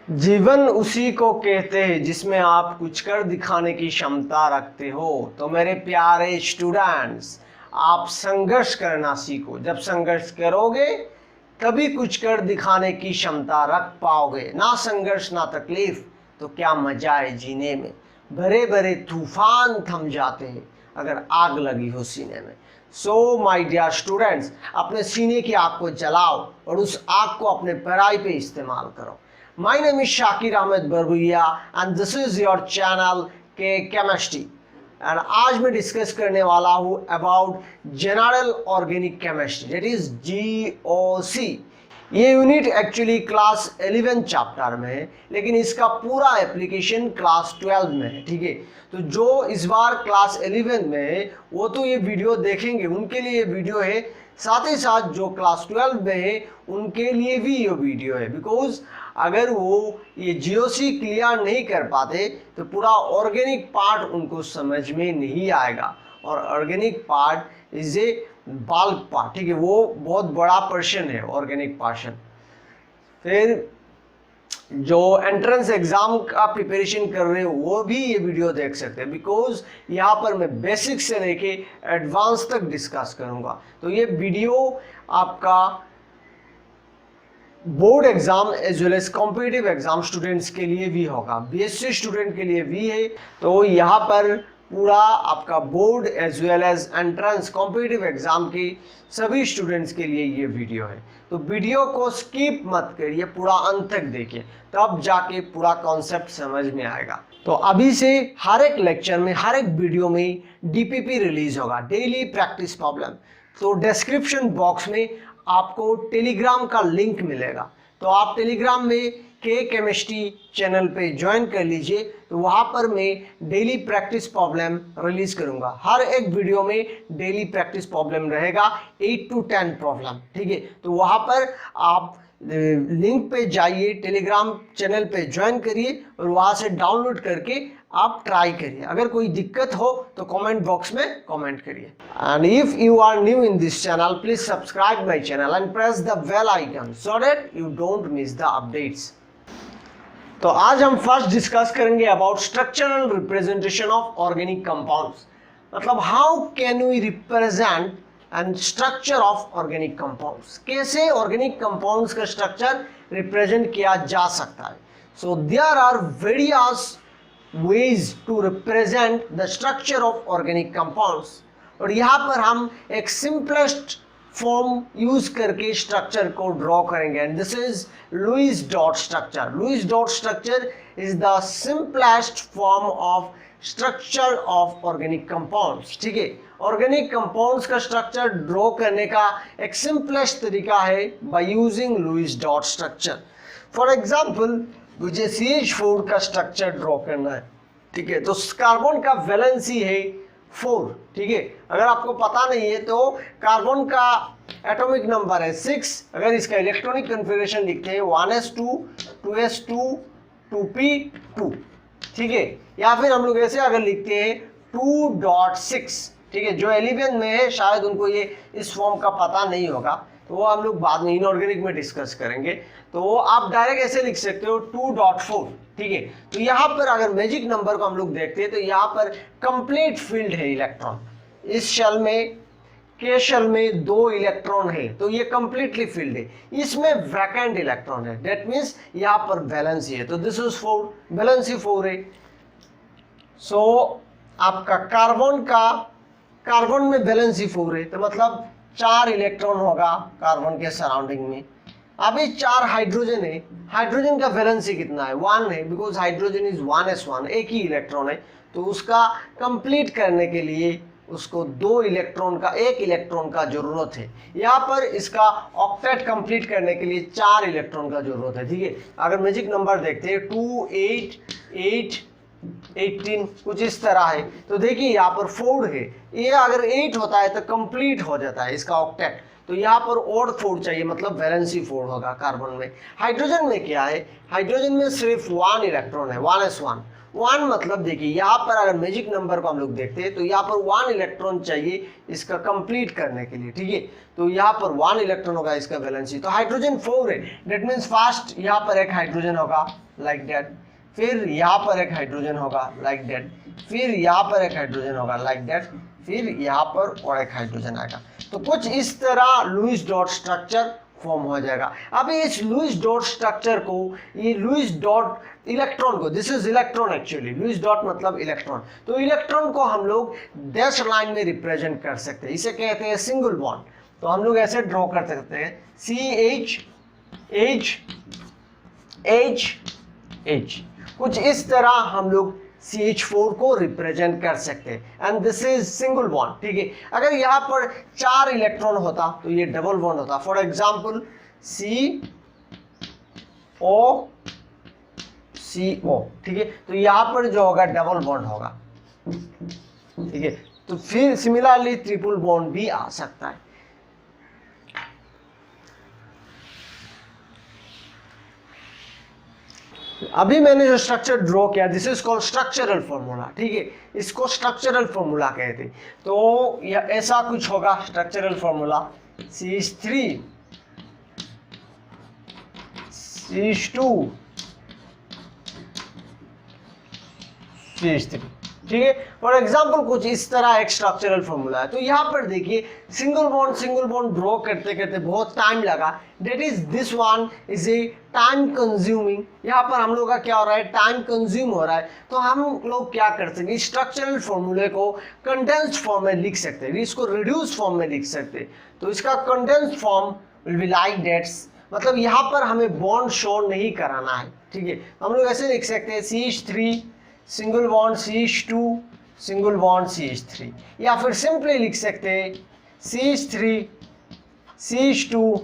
जीवन उसी को कहते हैं जिसमें आप कुछ कर दिखाने की क्षमता रखते हो। तो मेरे प्यारे स्टूडेंट्स, आप संघर्ष करना सीखो। जब संघर्ष करोगे तभी कुछ कर दिखाने की क्षमता रख पाओगे। ना संघर्ष ना तकलीफ तो क्या मजा है जीने में। बड़े बड़े तूफान थम जाते हैं अगर आग लगी हो सीने में। सो माय डियर स्टूडेंट्स, अपने सीने की आग को जलाओ और उस आग को अपने पढ़ाई पे इस्तेमाल करो। My name is Shakir Ahmed Barbuya and this is your channel के केमिस्ट्री। एंड आज मैं डिस्कस करने वाला हूँ about general organic chemistry, that is GOC। ये यूनिट एक्चुअली क्लास 11 चैप्टर में है, लेकिन इसका पूरा एप्लीकेशन क्लास 12 में है। ठीक है, तो जो इस बार क्लास 11 में है वो तो ये वीडियो देखेंगे, उनके लिए ये वीडियो है। साथ ही साथ जो क्लास 12 में है उनके लिए भी ये वीडियो है, बिकॉज अगर वो ये GOC क्लियर नहीं कर पाते तो पूरा ऑर्गेनिक पार्ट उनको समझ में नहीं आएगा। और organic part is a bulk part, ठीक है, वो बहुत बड़ा पर्सन है ऑर्गेनिक पार्शन। फिर जो एंट्रेंस एग्जाम का प्रिपरेशन कर रहे हो वो भी ये वीडियो देख सकते हैं, बिकॉज यहाँ पर मैं बेसिक से लेके एडवांस तक डिस्कस करूँगा। तो ये वीडियो आपका board exam as well as competitive exam students के लिए भी होगा, BSc स्टूडेंट के लिए भी है। तो यहाँ पर पूरा आपका board as well as entrance competitive exam के सभी स्टूडेंट्स के लिए ये वीडियो है। तो वीडियो को स्किप मत करिए, पूरा अंत तक देखिए, तब जाके पूरा कॉन्सेप्ट समझ में आएगा। तो अभी से हर एक लेक्चर में, हर एक वीडियो में DPP रिलीज होगा, डेली प्रैक्टिस प्रॉब्लम। तो डिस्क्रिप्शन बॉक्स में आपको टेलीग्राम का लिंक मिलेगा, तो आप टेलीग्राम में के केमिस्ट्री चैनल पे ज्वाइन कर लीजिए। तो वहाँ पर मैं डेली प्रैक्टिस प्रॉब्लम रिलीज करूँगा। हर एक वीडियो में डेली प्रैक्टिस प्रॉब्लम रहेगा, 8 to 10 प्रॉब्लम। ठीक है, तो वहाँ पर आप लिंक पे जाइए, टेलीग्राम चैनल पे ज्वाइन करिए और वहाँ से डाउनलोड करके आप ट्राई करिए। अगर कोई दिक्कत हो तो कमेंट बॉक्स में कमेंट करिए। And if you are new in this channel, please subscribe my channel and press the bell icon so that you don't miss the updates. तो आज हम फर्स्ट डिस्कस करेंगे about structural representation of organic compounds. मतलब how can we represent and structure of organic compounds, कैसे organic compounds का structure represent किया जा सकता है। So there are various ways to represent the structure of organic compounds, और यहाँ पर हम एक simplest form use करके structure को draw करेंगे, and this is Lewis dot structure. Lewis dot structure is the simplest form of structure of organic compounds. ठीक है, organic compounds का structure draw करने का एक simplest तरीका है by using Lewis dot structure. For example, मुझे CH4 का स्ट्रक्चर ड्रॉ करना है। ठीक है, तो कार्बन का वैलेंसी है 4। ठीक है, अगर आपको पता नहीं है तो कार्बन का एटॉमिक नंबर है 6। अगर इसका इलेक्ट्रॉनिक कन्फिगरेशन लिखते हैं 1s2 2s2 2p2। ठीक है, या फिर हम लोग ऐसे अगर लिखते हैं 2.6। ठीक है, जो 11 में है शायद उनको ये इस फॉर्म का पता नहीं होगा, तो वो हम लोग बाद में इनऑर्गेनिक में डिस्कस करेंगे। तो आप डायरेक्ट ऐसे लिख सकते हो 2.4। ठीक है, तो यहाँ पर अगर मैजिक नंबर को हम लोग देखते हैं तो यहाँ पर कंप्लीट फील्ड है इलेक्ट्रॉन। इस शेल में, के शेल में 2 इलेक्ट्रॉन है, तो ये कंप्लीटली फील्ड है। इसमें वैकेंट इलेक्ट्रॉन है, दैट मीन्स यहाँ पर वैलेंसी है, तो दिस इज 4, वैलेंसी 4 है। सो आपका कार्बन में वैलेंसी 4 है, तो मतलब 4 इलेक्ट्रॉन होगा कार्बन के सराउंडिंग में। अभी 4 हाइड्रोजन है, हाइड्रोजन का वैलेंसी कितना है 1 है, बिकॉज हाइड्रोजन इज 1s1, एक ही इलेक्ट्रॉन है। तो उसका कंप्लीट करने के लिए उसको 2 इलेक्ट्रॉन का, 1 इलेक्ट्रॉन का जरूरत है। यहाँ पर इसका ऑक्टेट कंप्लीट करने के लिए 4 इलेक्ट्रॉन का जरूरत है। ठीक है, अगर मैजिक नंबर देखते हैं 2 8 8 18 कुछ इस तरह है, तो देखिए यहाँ पर 4 है, ये अगर 8 होता है तो कंप्लीट हो जाता है इसका ऑक्टेट। तो यहाँ पर और 4 चाहिए, मतलब वैलेंसी 4 होगा कार्बन में। हाइड्रोजन में क्या है, हाइड्रोजन में सिर्फ 1 इलेक्ट्रॉन है 1s1, 1 मतलब देखिए यहाँ पर अगर मैजिक नंबर को हम लोग देखते हैं तो यहाँ पर 1 इलेक्ट्रॉन चाहिए इसका कंप्लीट करने के लिए, ठीक है। तो यहाँ पर 1 इलेक्ट्रॉन होगा इसका वैलेंसी, तो हाइड्रोजन 4 है, दैट मीन्स फर्स्ट यहाँ पर एक हाइड्रोजन होगा लाइक दैट, फिर यहाँ पर एक हाइड्रोजन होगा लाइक दैट, फिर यहाँ पर एक हाइड्रोजन होगा लाइक दैट, फिर यहाँ पर और एक हाइड्रोजन आएगा। तो कुछ इस तरह लुईस डॉट स्ट्रक्चर फॉर्म हो जाएगा। अभी इस लुईस डॉट स्ट्रक्चर को, ये लुईस डॉट इलेक्ट्रॉन को, this is electron actually, Lewis dot मतलब इलेक्ट्रॉन, तो इलेक्ट्रॉन को हम लोग डैश लाइन में रिप्रेजेंट कर सकते हैं, इसे कहते हैं सिंगल बॉन्ड। तो हम लोग ऐसे ड्रॉ कर सकते हैं CH H H H, कुछ इस तरह हम लोग CH4 को रिप्रेजेंट कर सकते हैं and this is single bond, ठीक है। अगर यहाँ पर 4 इलेक्ट्रॉन होता तो ये डबल बॉन्ड होता, फॉर एग्जांपल CO, ठीक है। तो यहाँ पर जो होगा डबल बॉन्ड होगा, ठीक है। तो फिर सिमिलरली ट्रिपल बॉन्ड भी आ सकता है। अभी मैंने जो स्ट्रक्चर ड्रॉ किया, this is called structural formula, ठीक है, इसको स्ट्रक्चरल फॉर्मूला कहते हैं। तो यह ऐसा कुछ होगा structural formula, CH3 CH2 CH3, ठीक है। फॉर एग्जाम्पल कुछ इस तरह एक स्ट्रक्चरल फॉर्मूला है। तो यहाँ पर देखिए सिंगल बॉन्ड ड्रॉ करते करते बहुत टाइम लगा, that is this one is a time consuming. यहाँ पर हम लोग का क्या हो रहा है, टाइम कंज्यूम हो रहा है। तो हम लोग क्या कर सकते हैं, स्ट्रक्चरल फॉर्मूले को कंडेंस्ड फॉर्म में लिख सकते हैं, इसको रिड्यूस फॉर्म में लिख सकते हैं। तो इसका condensed form will be like that's, मतलब यहाँ पर हमें बॉन्ड शो नहीं कराना है, ठीक है। हम लोग ऐसे लिख सकते हैं CH3 single bond CH2 single bond CH3, या फिर सिंपली लिख सकते हैं CH3 CH2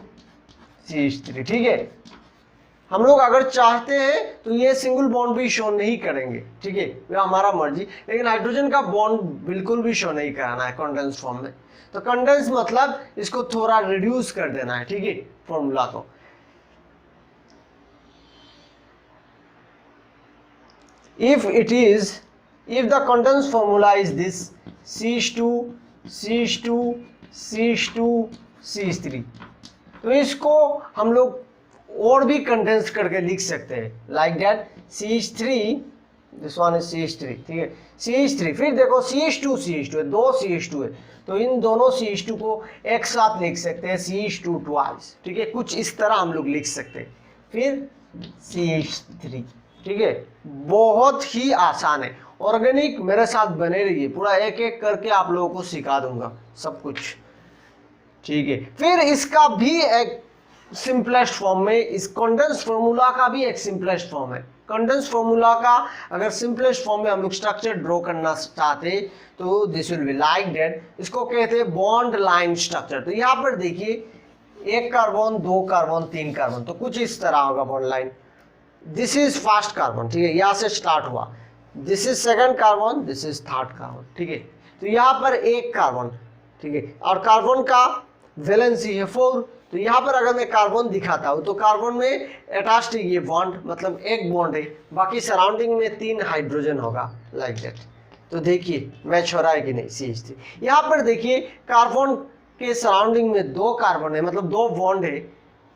CH3, ठीक है। हम लोग अगर चाहते हैं तो ये सिंगल बॉन्ड भी शो नहीं करेंगे, ठीक है, ये हमारा मर्जी, लेकिन हाइड्रोजन का बॉन्ड बिल्कुल भी शो नहीं कराना है कंडेंस फॉर्म में। तो कंडेंस मतलब इसको थोड़ा रिड्यूस कर देना है, ठीक है, फॉर्मूला को। If the condensed formula is this CH2 CH2 CH2 CH3, तो इसको हम लोग और भी कंडेंस करके लिख सकते हैं like that CH3, this one is CH3, ठीक है, CH3, फिर देखो CH2 है, 2 CH2 है, तो इन दोनों CH2 को एक साथ लिख सकते हैं CH2 ट्वाइस, ठीक है, कुछ इस तरह हम लोग लिख सकते हैं। फिर CH3, ठीक है, बहुत ही आसान है। ऑर्गेनिक मेरे साथ बने रहिए, पूरा एक एक करके आप लोगों को सिखा दूंगा सब कुछ, ठीक है। फिर इसका भी एक सिंपलेस्ट फॉर्म में, इस कंडेंस फॉर्मूला का भी एक सिंपलेस्ट फॉर्म है। कंडेंस फॉर्मूला का अगर सिंपलेस्ट फॉर्म में हम लोग स्ट्रक्चर ड्रॉ करना चाहते तो this will be like that, इसको कहते हैं बॉन्ड लाइन स्ट्रक्चर। तो यहाँ पर देखिए 1 कार्बन 2 कार्बन 3 कार्बन, तो कुछ इस तरह होगा bond line. This is first carbon, ठीक है, यहाँ से स्टार्ट हुआ, this is second carbon, this is third carbon, ठीक है। तो यहाँ पर 1 कार्बन, ठीक है, और कार्बन का वैलेंसी है 4। तो यहाँ पर अगर मैं कार्बन दिखाता हूँ तो कार्बन में अटैच्ड है ये बॉन्ड, मतलब एक बॉन्ड है, बाकी सराउंडिंग में 3 हाइड्रोजन होगा लाइक दैट। तो देखिए मैच हो रहा है कि नहीं CH3। यहाँ पर देखिए कार्बन के सराउंडिंग में 2 कार्बन है, मतलब 2 बॉन्ड है,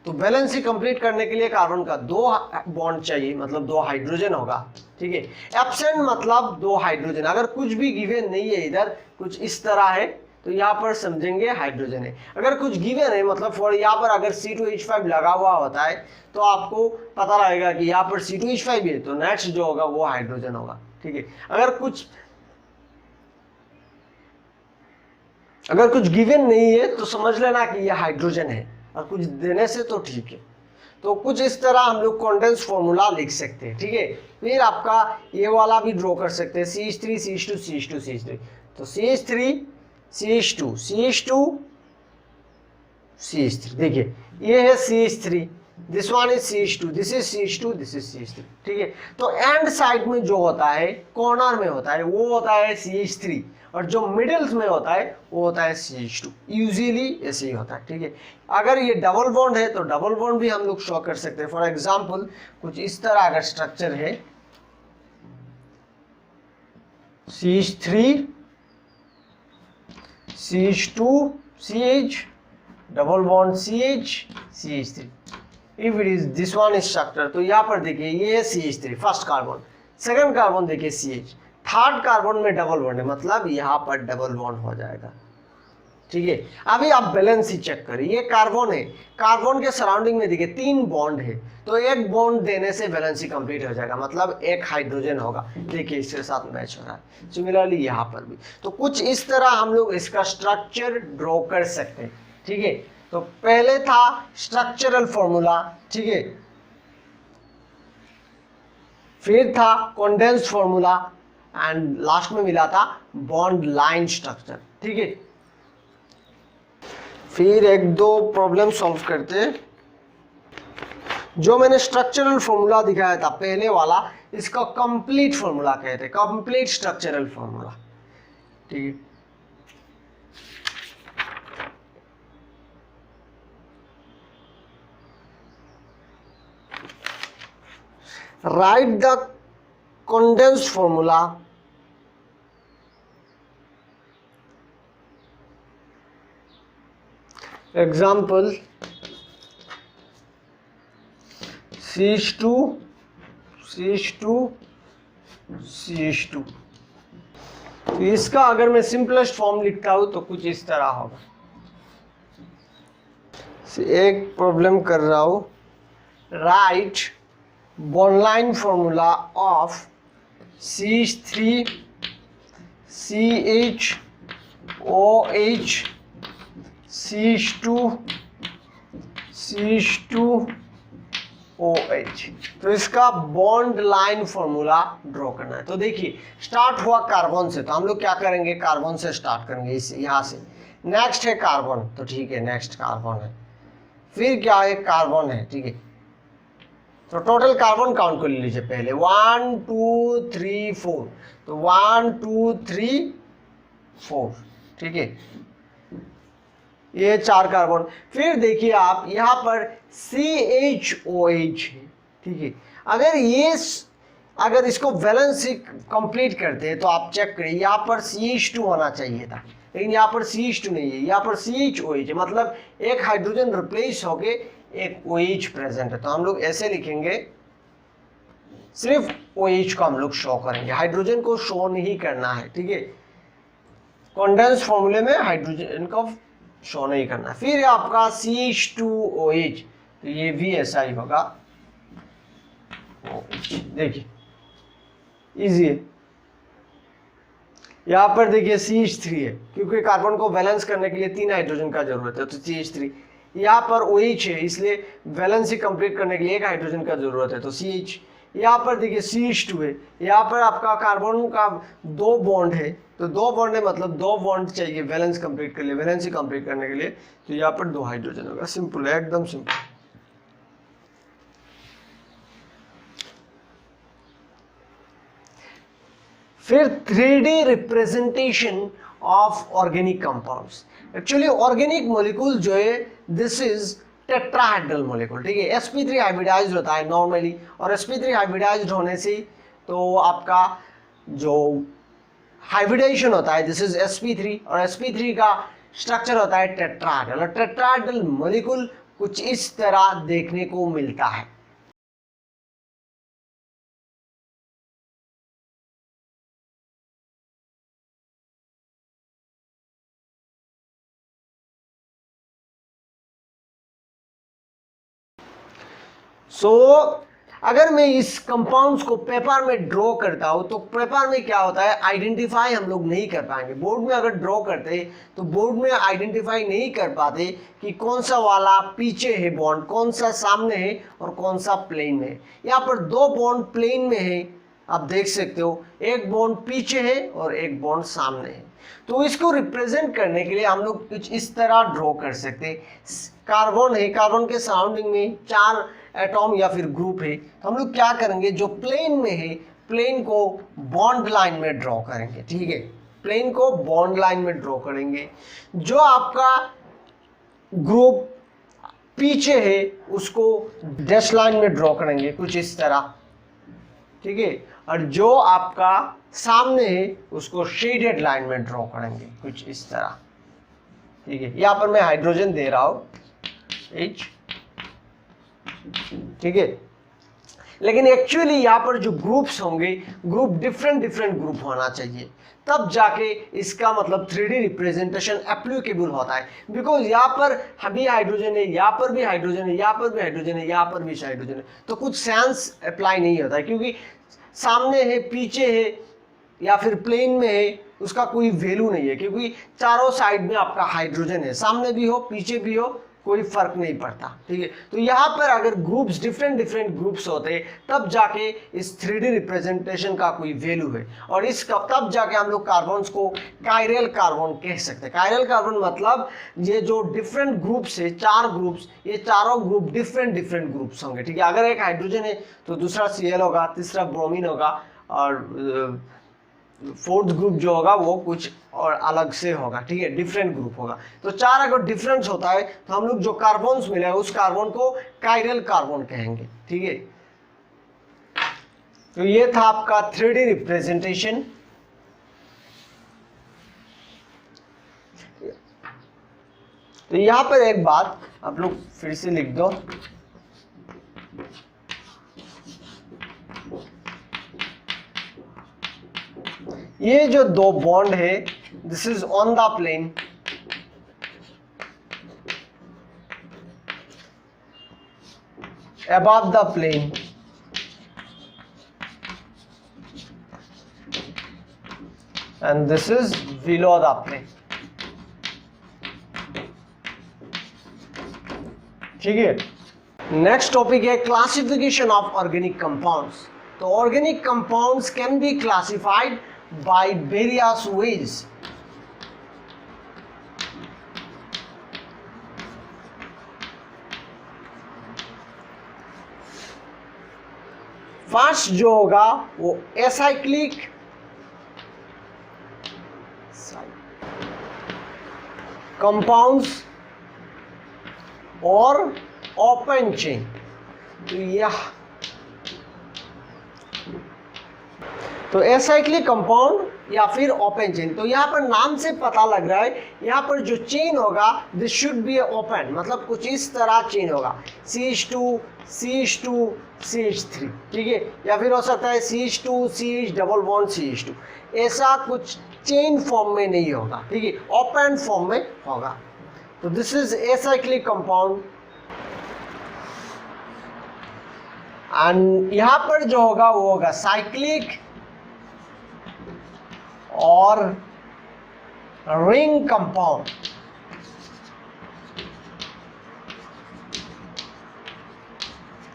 तो बैलेंसी कंप्लीट करने के लिए कार्बन का 2 बॉन्ड चाहिए, मतलब 2 हाइड्रोजन होगा, ठीक है। एब्सेंट मतलब 2 हाइड्रोजन, अगर कुछ भी गिवन नहीं है, इधर कुछ इस तरह है तो यहाँ पर समझेंगे हाइड्रोजन है। अगर कुछ गिवन है, मतलब फॉर यहाँ पर अगर C2H5 लगा हुआ होता है तो आपको पता लगेगा कि यहाँ पर C2H5 है, तो नेक्स्ट जो होगा वो हाइड्रोजन होगा, ठीक है। अगर कुछ गिवन नहीं है तो समझ लेना कि यह हाइड्रोजन है, और कुछ देने से तो ठीक है। तो कुछ इस तरह हम लोग कंडेंस फॉर्मूला लिख सकते हैं, ठीक है। फिर आपका ये वाला भी ड्रॉ कर सकते हैं CH3 CH2 CH2 CH3। तो CH3 CH2 CH2 CH3, देखिए ये है CH3, this one is CH2, this is CH2, this is CH3, ठीक है। तो एंड साइड में जो होता है, कॉर्नर में होता है, वो होता है CH3, और जो मिडिल्स में होता है वो होता है CH2। यूजुअली ऐसे ही होता है, ठीक है। अगर ये डबल बॉन्ड है तो डबल बॉन्ड भी हम लोग शो कर सकते हैं। फॉर एग्जांपल कुछ इस तरह अगर स्ट्रक्चर है, CH3 CH2 CH double bond CH CH3। If it is this one structure, तो यहाँ पर देखिए ये CH3 first carbon, second carbon देखिए CH, थर्ड कार्बन में डबल बॉन्ड है, मतलब यहाँ पर डबल बॉन्ड हो जाएगा। ठीक है, अभी आप बैलेंस ही चेक करिए, ये कार्बन है, कार्बन के सराउंडिंग में देखिए 3 बॉन्ड है, तो एक बॉन्ड देने से बैलेंस ही कंप्लीट हो जाएगा, मतलब एक हाइड्रोजन होगा। देखिए इसके साथ मैच हो रहा है। सिमिलरली यहाँ पर भी, तो कुछ इस तरह हम लोग इसका स्ट्रक्चर ड्रॉ कर सकते हैं। ठीक है, तो पहले था स्ट्रक्चरल फॉर्मूला, ठीक है, फिर था कंडेंस्ड फॉर्मूला एंड लास्ट में मिला था बॉन्ड लाइन स्ट्रक्चर। ठीक है, फिर एक दो प्रॉब्लम सॉल्व करते। जो मैंने स्ट्रक्चरल फॉर्मूला दिखाया था पहले वाला, इसका कंप्लीट फॉर्मूला कहते हैं, कंप्लीट स्ट्रक्चरल फॉर्मूला। ठीक है, write the condensed formula example CH2 CH2 CH2। तो इसका अगर मैं सिंपलेस्ट फॉर्म लिखता हूं तो कुछ इस तरह होगा। एक प्रॉब्लम कर रहा हूं, right bond line formula of CH3 CH OH CH2 CH2 OH। तो इसका बॉन्ड लाइन फॉर्मूला ड्रॉ करना है। तो देखिए स्टार्ट हुआ कार्बन से, तो हम लोग क्या करेंगे, कार्बन से स्टार्ट करेंगे, इस यहाँ से। नेक्स्ट है कार्बन, तो ठीक है नेक्स्ट कार्बन है, फिर क्या है कार्बन है। ठीक है, तो टोटल कार्बन काउंट कर लीजिए पहले, 1 2 3 4, तो 1 2 3 4। ठीक है, ये 4 कार्बन। फिर देखिए आप यहाँ पर CHOH है। ठीक है, अगर इसको वैलेंस कंप्लीट करते हैं तो आप चेक करिए, यहाँ पर CH2 होना चाहिए था, लेकिन यहाँ पर CH2 नहीं है, यहाँ पर CHOH है, मतलब एक हाइड्रोजन रिप्लेस होके एक OH प्रेजेंट है। तो हम लोग ऐसे लिखेंगे, सिर्फ OH को हम लोग शो करेंगे, हाइड्रोजन को शो नहीं करना है। ठीक है, कंडेंस फॉर्मूले में हाइड्रोजन को शो नहीं करना। फिर आपका CH2OH, तो ये भी ऐसा ही होगा। देखिए इजी है। यहाँ पर देखिए CH3 है, क्योंकि कार्बन को बैलेंस करने के लिए 3 हाइड्रोजन का जरूरत है, तो CH3। यहाँ पर OH है, इसलिए बैलेंस ही कंप्लीट करने के लिए 1 हाइड्रोजन का जरूरत है, तो CH। यहाँ पर देखिए CH2 है, यहाँ पर आपका कार्बन का 2 बॉन्ड है, तो 2 बॉन्ड है मतलब 2 बॉन्ड चाहिए बैलेंस कंप्लीट कर लिए, बैलेंस ही कंप्लीट करने के लिए, तो यहाँ पर 2 हाइड्रोजन होगा। सिंपल है, एकदम सिंपल। फिर 3D representation of organic compounds. Actually organic molecule जो है, दिस इज टेट्राहेड्रल मॉलिक्यूल। ठीक है, sp3 हाइब्रिडाइज्ड होता है नॉर्मली, और sp3 हाइब्रिडाइज्ड होने से तो आपका जो हाइब्रिडाइजेशन होता है, दिस इज sp3, और sp3 का स्ट्रक्चर होता है टेट्राहेड्रल, और टेट्राहेड्रल मॉलिक्यूल कुछ इस तरह देखने को मिलता है। अगर मैं इस कंपाउंड्स को पेपर में ड्रॉ करता हूं, तो पेपर में क्या होता है, आइडेंटिफाई हम लोग नहीं कर पाएंगे। बोर्ड में अगर ड्रॉ करते तो बोर्ड में आइडेंटिफाई नहीं कर पाते कि कौन सा वाला पीछे है बॉन्ड, कौन सा सामने है और कौन सा प्लेन में है। यहाँ पर 2 बॉन्ड प्लेन में है, आप देख सकते हो, एक बॉन्ड पीछे है और एक बॉन्ड सामने है। तो इसको रिप्रेजेंट करने के लिए हम लोग कुछ इस तरह ड्रॉ कर सकते हैं। कार्बन है, कार्बन के सराउंडिंग में 4 एटॉम या फिर ग्रुप है, तो हम लोग क्या करेंगे, जो प्लेन में है प्लेन को बॉन्ड लाइन में ड्रॉ करेंगे। ठीक है, प्लेन को बॉन्ड लाइन में ड्रॉ करेंगे। जो आपका ग्रुप पीछे है उसको डैश लाइन में ड्रॉ करेंगे कुछ इस तरह। ठीक है, और जो आपका सामने है उसको शेडेड लाइन में ड्रॉ करेंगे कुछ इस तरह। ठीक है, यहां पर मैं हाइड्रोजन दे रहा हूं H, ठीक है। लेकिन एक्चुअली यहां पर जो ग्रुप्स होंगे, ग्रुप डिफरेंट ग्रुप होना चाहिए, तब जाके इसका मतलब 3D रिप्रेजेंटेशन एप्लीकेबल होता है। बिकॉज यहाँ पर भी हाइड्रोजन है, यहाँ पर भी हाइड्रोजन है, यहाँ पर भी हाइड्रोजन है, यहाँ पर भी हाइड्रोजन है, तो कुछ सेंस अप्लाई नहीं होता है, क्योंकि सामने है, पीछे है या फिर प्लेन में है, उसका कोई वैल्यू नहीं है, क्योंकि चारों साइड में आपका हाइड्रोजन है, सामने भी हो पीछे भी हो कोई फर्क नहीं पड़ता। ठीक है, तो यहाँ पर अगर ग्रुप्स डिफरेंट ग्रुप्स होते तब जाके इस 3D रिप्रेजेंटेशन का कोई वैल्यू है, और इसका तब जाके हम लोग कार्बन्स को कायरल कार्बन कह सकते हैं। कायरल कार्बन मतलब ये जो डिफरेंट ग्रुप्स है, 4 ग्रुप्स, ये चारों ग्रुप डिफरेंट ग्रुप्स होंगे। ठीक है, अगर एक हाइड्रोजन है तो दूसरा Cl होगा, तीसरा ब्रोमीन होगा, और फोर्थ ग्रुप जो होगा वो कुछ और अलग से होगा। ठीक है, डिफरेंट ग्रुप होगा। तो 4 अगर डिफरेंस होता है तो हम लोग जो कार्बन्स मिले उस कार्बन को कायरल कार्बन कहेंगे। ठीक है, तो ये था आपका 3D रिप्रेजेंटेशन। तो यहां पर एक बात आप लोग फिर से लिख दो, ये जो 2 बॉन्ड है, this is on the plane, above the plane, and this is below the plane। ठीक है, नेक्स्ट टॉपिक है क्लासिफिकेशन ऑफ ऑर्गेनिक कंपाउंड्स। तो organic compounds can be classified by various ways। First जो होगा वो एसाइक्लिक कंपाउंड्स और open chain. तो acyclic compound या फिर ओपन चेन, तो यहाँ पर नाम से पता लग रहा है यहाँ पर जो चेन होगा दिस शुड बी ओपन, मतलब कुछ इस तरह चेन होगा CH2 CH2 CH3। ठीक है, या फिर हो सकता है CH2 CH double bond CH2, ऐसा कुछ चेन फॉर्म में नहीं होगा। ठीक है, ओपन फॉर्म में होगा। तो this is acyclic compound. And यहाँ पर जो होगा वो होगा साइक्लिक और रिंग कंपाउंड।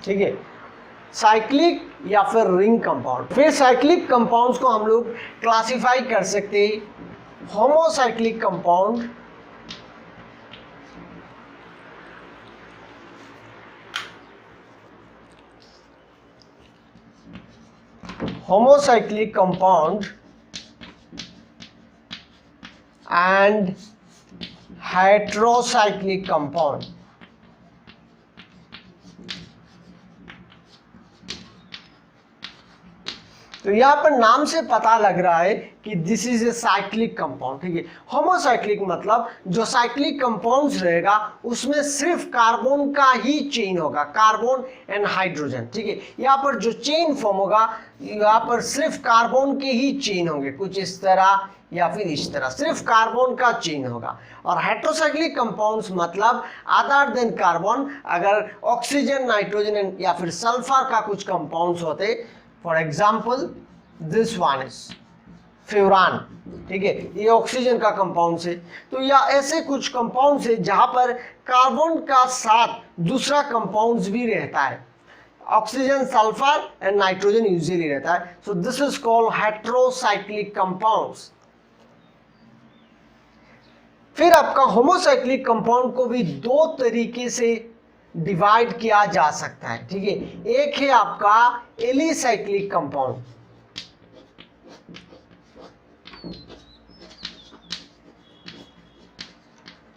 ठीक है, साइक्लिक या फिर रिंग कंपाउंड। फिर साइक्लिक कंपाउंड्स को हम लोग क्लासिफाई कर सकते हैं homocyclic compound and heterocyclic compound। तो यहां पर नाम से पता लग रहा है कि this is a cyclic compound. ठीक है, होमोसाइक्लिक मतलब जो साइक्लिक कंपाउंड्स रहेगा उसमें सिर्फ कार्बन का ही चेन होगा, कार्बन एंड हाइड्रोजन। ठीक है, यहाँ पर जो चेन फॉर्म होगा यहाँ पर सिर्फ कार्बन के ही चेन होंगे, कुछ इस तरह या फिर इस तरह, सिर्फ कार्बन का चेन होगा। और हेटेरोसाइक्लिक कंपाउंड्स मतलब अदर देन कार्बन, अगर ऑक्सीजन नाइट्रोजन या फिर सल्फर का कुछ कंपाउंड्स होते, for example this one is furan. ठीक है, ये ऑक्सीजन का कंपाउंड है। तो या ऐसे कुछ कंपाउंड्स है जहां पर कार्बन का साथ दूसरा कंपाउंड्स भी रहता है, oxygen sulphur and nitrogen usually रहता है। So this is called heterocyclic compounds. फिर आपका होमोसाइक्लिक कंपाउंड को भी 2 तरीके से डिवाइड किया जा सकता है। ठीक है, एक है आपका एलिसाइक्लिक कंपाउंड,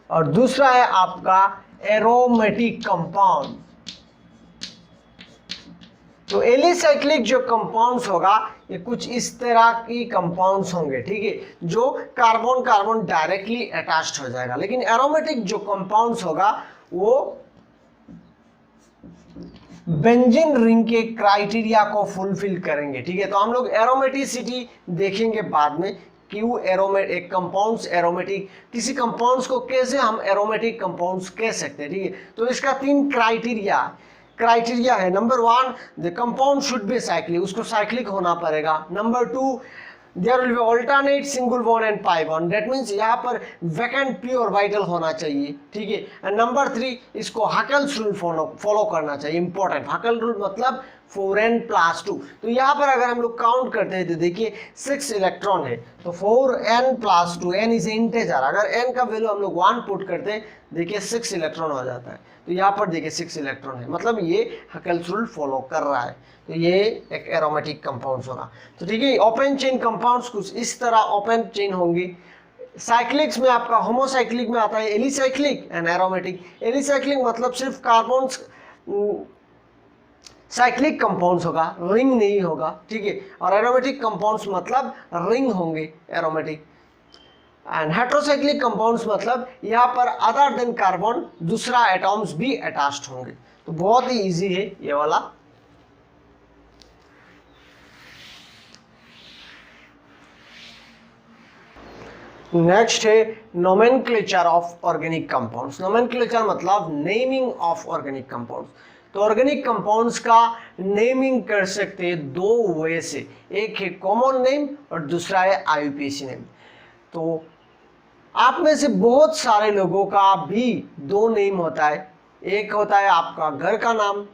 और दूसरा है आपका एरोमेटिक कंपाउंड। तो एलिसाइक्लिक जो कंपाउंड्स होगा ये कुछ इस तरह की कंपाउंड्स होंगे, ठीक है, जो कार्बन कार्बन डायरेक्टली अटैच्ड हो जाएगा। लेकिन एरोमेटिक जो कंपाउंड्स होगा वो बेंजीन रिंग के क्राइटेरिया को फुलफिल करेंगे, ठीक है। तो हम लोग एरोमेटिसिटी देखेंगे बाद में, क्यों एरोमेटिक कंपाउंड्स एरोमेटिक, किसी कंपाउंड्स को कैसे हम एरोमेटिक कंपाउंड्स कह सकते हैं, ठीक है। तो इसका 3 क्राइटेरिया है। Number 1, the compound should be cyclic, उसको साइक्लिक होना पड़ेगा। Number 2, there will be alternate single bond and pi bond, that means यहाँ पर वैकेंट पी ऑर्बिटल होना चाहिए, ठीक है। एंड नंबर 3, इसको हकेल्स रूल फॉलो करना चाहिए। इंपॉर्टेंट, हकेल रूल मतलब 4n+2। तो यहाँ पर अगर हम लोग काउंट करते हैं तो देखिए 6 इलेक्ट्रॉन है, तो 4n+2, n इज इंटेजर, अगर n का वैल्यू हम लोग 1 पुट करते हैं देखिए 6 इलेक्ट्रॉन हो जाता है। तो यहाँ पर देखिए 6 इलेक्ट्रॉन है, मतलब ये हकेल्स रूल फॉलो कर रहा है। तो ये एक एरोमेटिक कंपाउंड्स होगा। तो ठीक है, ओपन चेन कंपाउंड्स कुछ इस तरह ओपन चेन होंगी। साइक्लिक्स में आपका होमोसाइक्लिक में आता है एलिसाइक्लिक एंड एरोमेटिक। एलिसाइक्लिक मतलब सिर्फ कार्बन्स साइक्लिक कंपाउंड्स होगा, रिंग नहीं होगा, ठीक है। और एरोमेटिक कंपाउंड्स मतलब रिंग होंगे एरोमेटिक। एंड हेट्रोसाइक्लिक कंपाउंड्स मतलब यहाँ पर अदर देन कार्बन दूसरा एटॉम्स भी अटैच्ड होंगे। तो बहुत ही इजी है ये वाला। नेक्स्ट है nomenclature of organic compounds. Nomenclature मतलब नेमिंग ऑफ ऑर्गेनिक कंपाउंड्स। तो ऑर्गेनिक कंपाउंड्स का नेमिंग कर सकते हैं 2 वे से, एक है कॉमन नेम और दूसरा है आईयूपीएसी नेम। तो आप में से बहुत सारे लोगों का भी 2 नेम होता है, एक होता है आपका घर का नाम,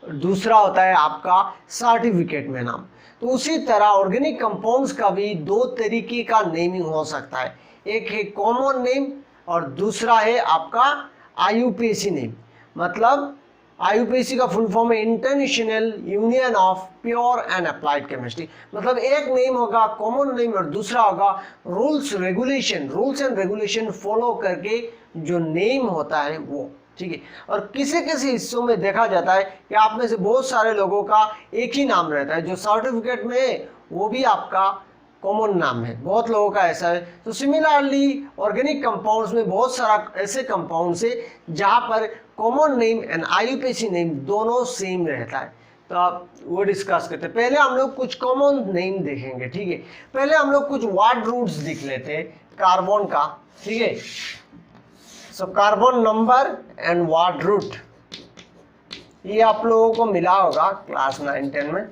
दूसरा होता है आपका सर्टिफिकेट में नाम। तो उसी तरह ऑर्गेनिक कंपाउंड्स का भी 2 तरीके का नेमिंग हो सकता है, एक है कॉमन नेम और दूसरा है आपका आईयूपीएसी नेम। मतलब आईयूपीएसी का फुल फॉर्म है international union of pure and applied chemistry. मतलब एक नेम होगा कॉमन नेम और दूसरा होगा रूल्स एंड रेगुलेशन फॉलो करके जो नेम होता है वो, ठीक है। और किसी किसी हिस्सों में देखा जाता है कि आप में से बहुत सारे लोगों का एक ही नाम रहता है, जो सर्टिफिकेट में है वो भी आपका कॉमन नाम है, बहुत लोगों का ऐसा है। तो सिमिलरली ऑर्गेनिक कंपाउंड्स में बहुत सारा ऐसे कंपाउंड्स है जहाँ पर common name and IUPAC name दोनों सेम रहता है। तो आप वो डिस्कस करते हैं। पहले हम लोग कुछ कॉमन नेम देखेंगे, ठीक है। पहले हम लोग कुछ वर्ड रूट्स देख लेते हैं कार्बन का, ठीक है। So carbon number and word root, ये आप लोगों को मिला होगा क्लास 9-10 में,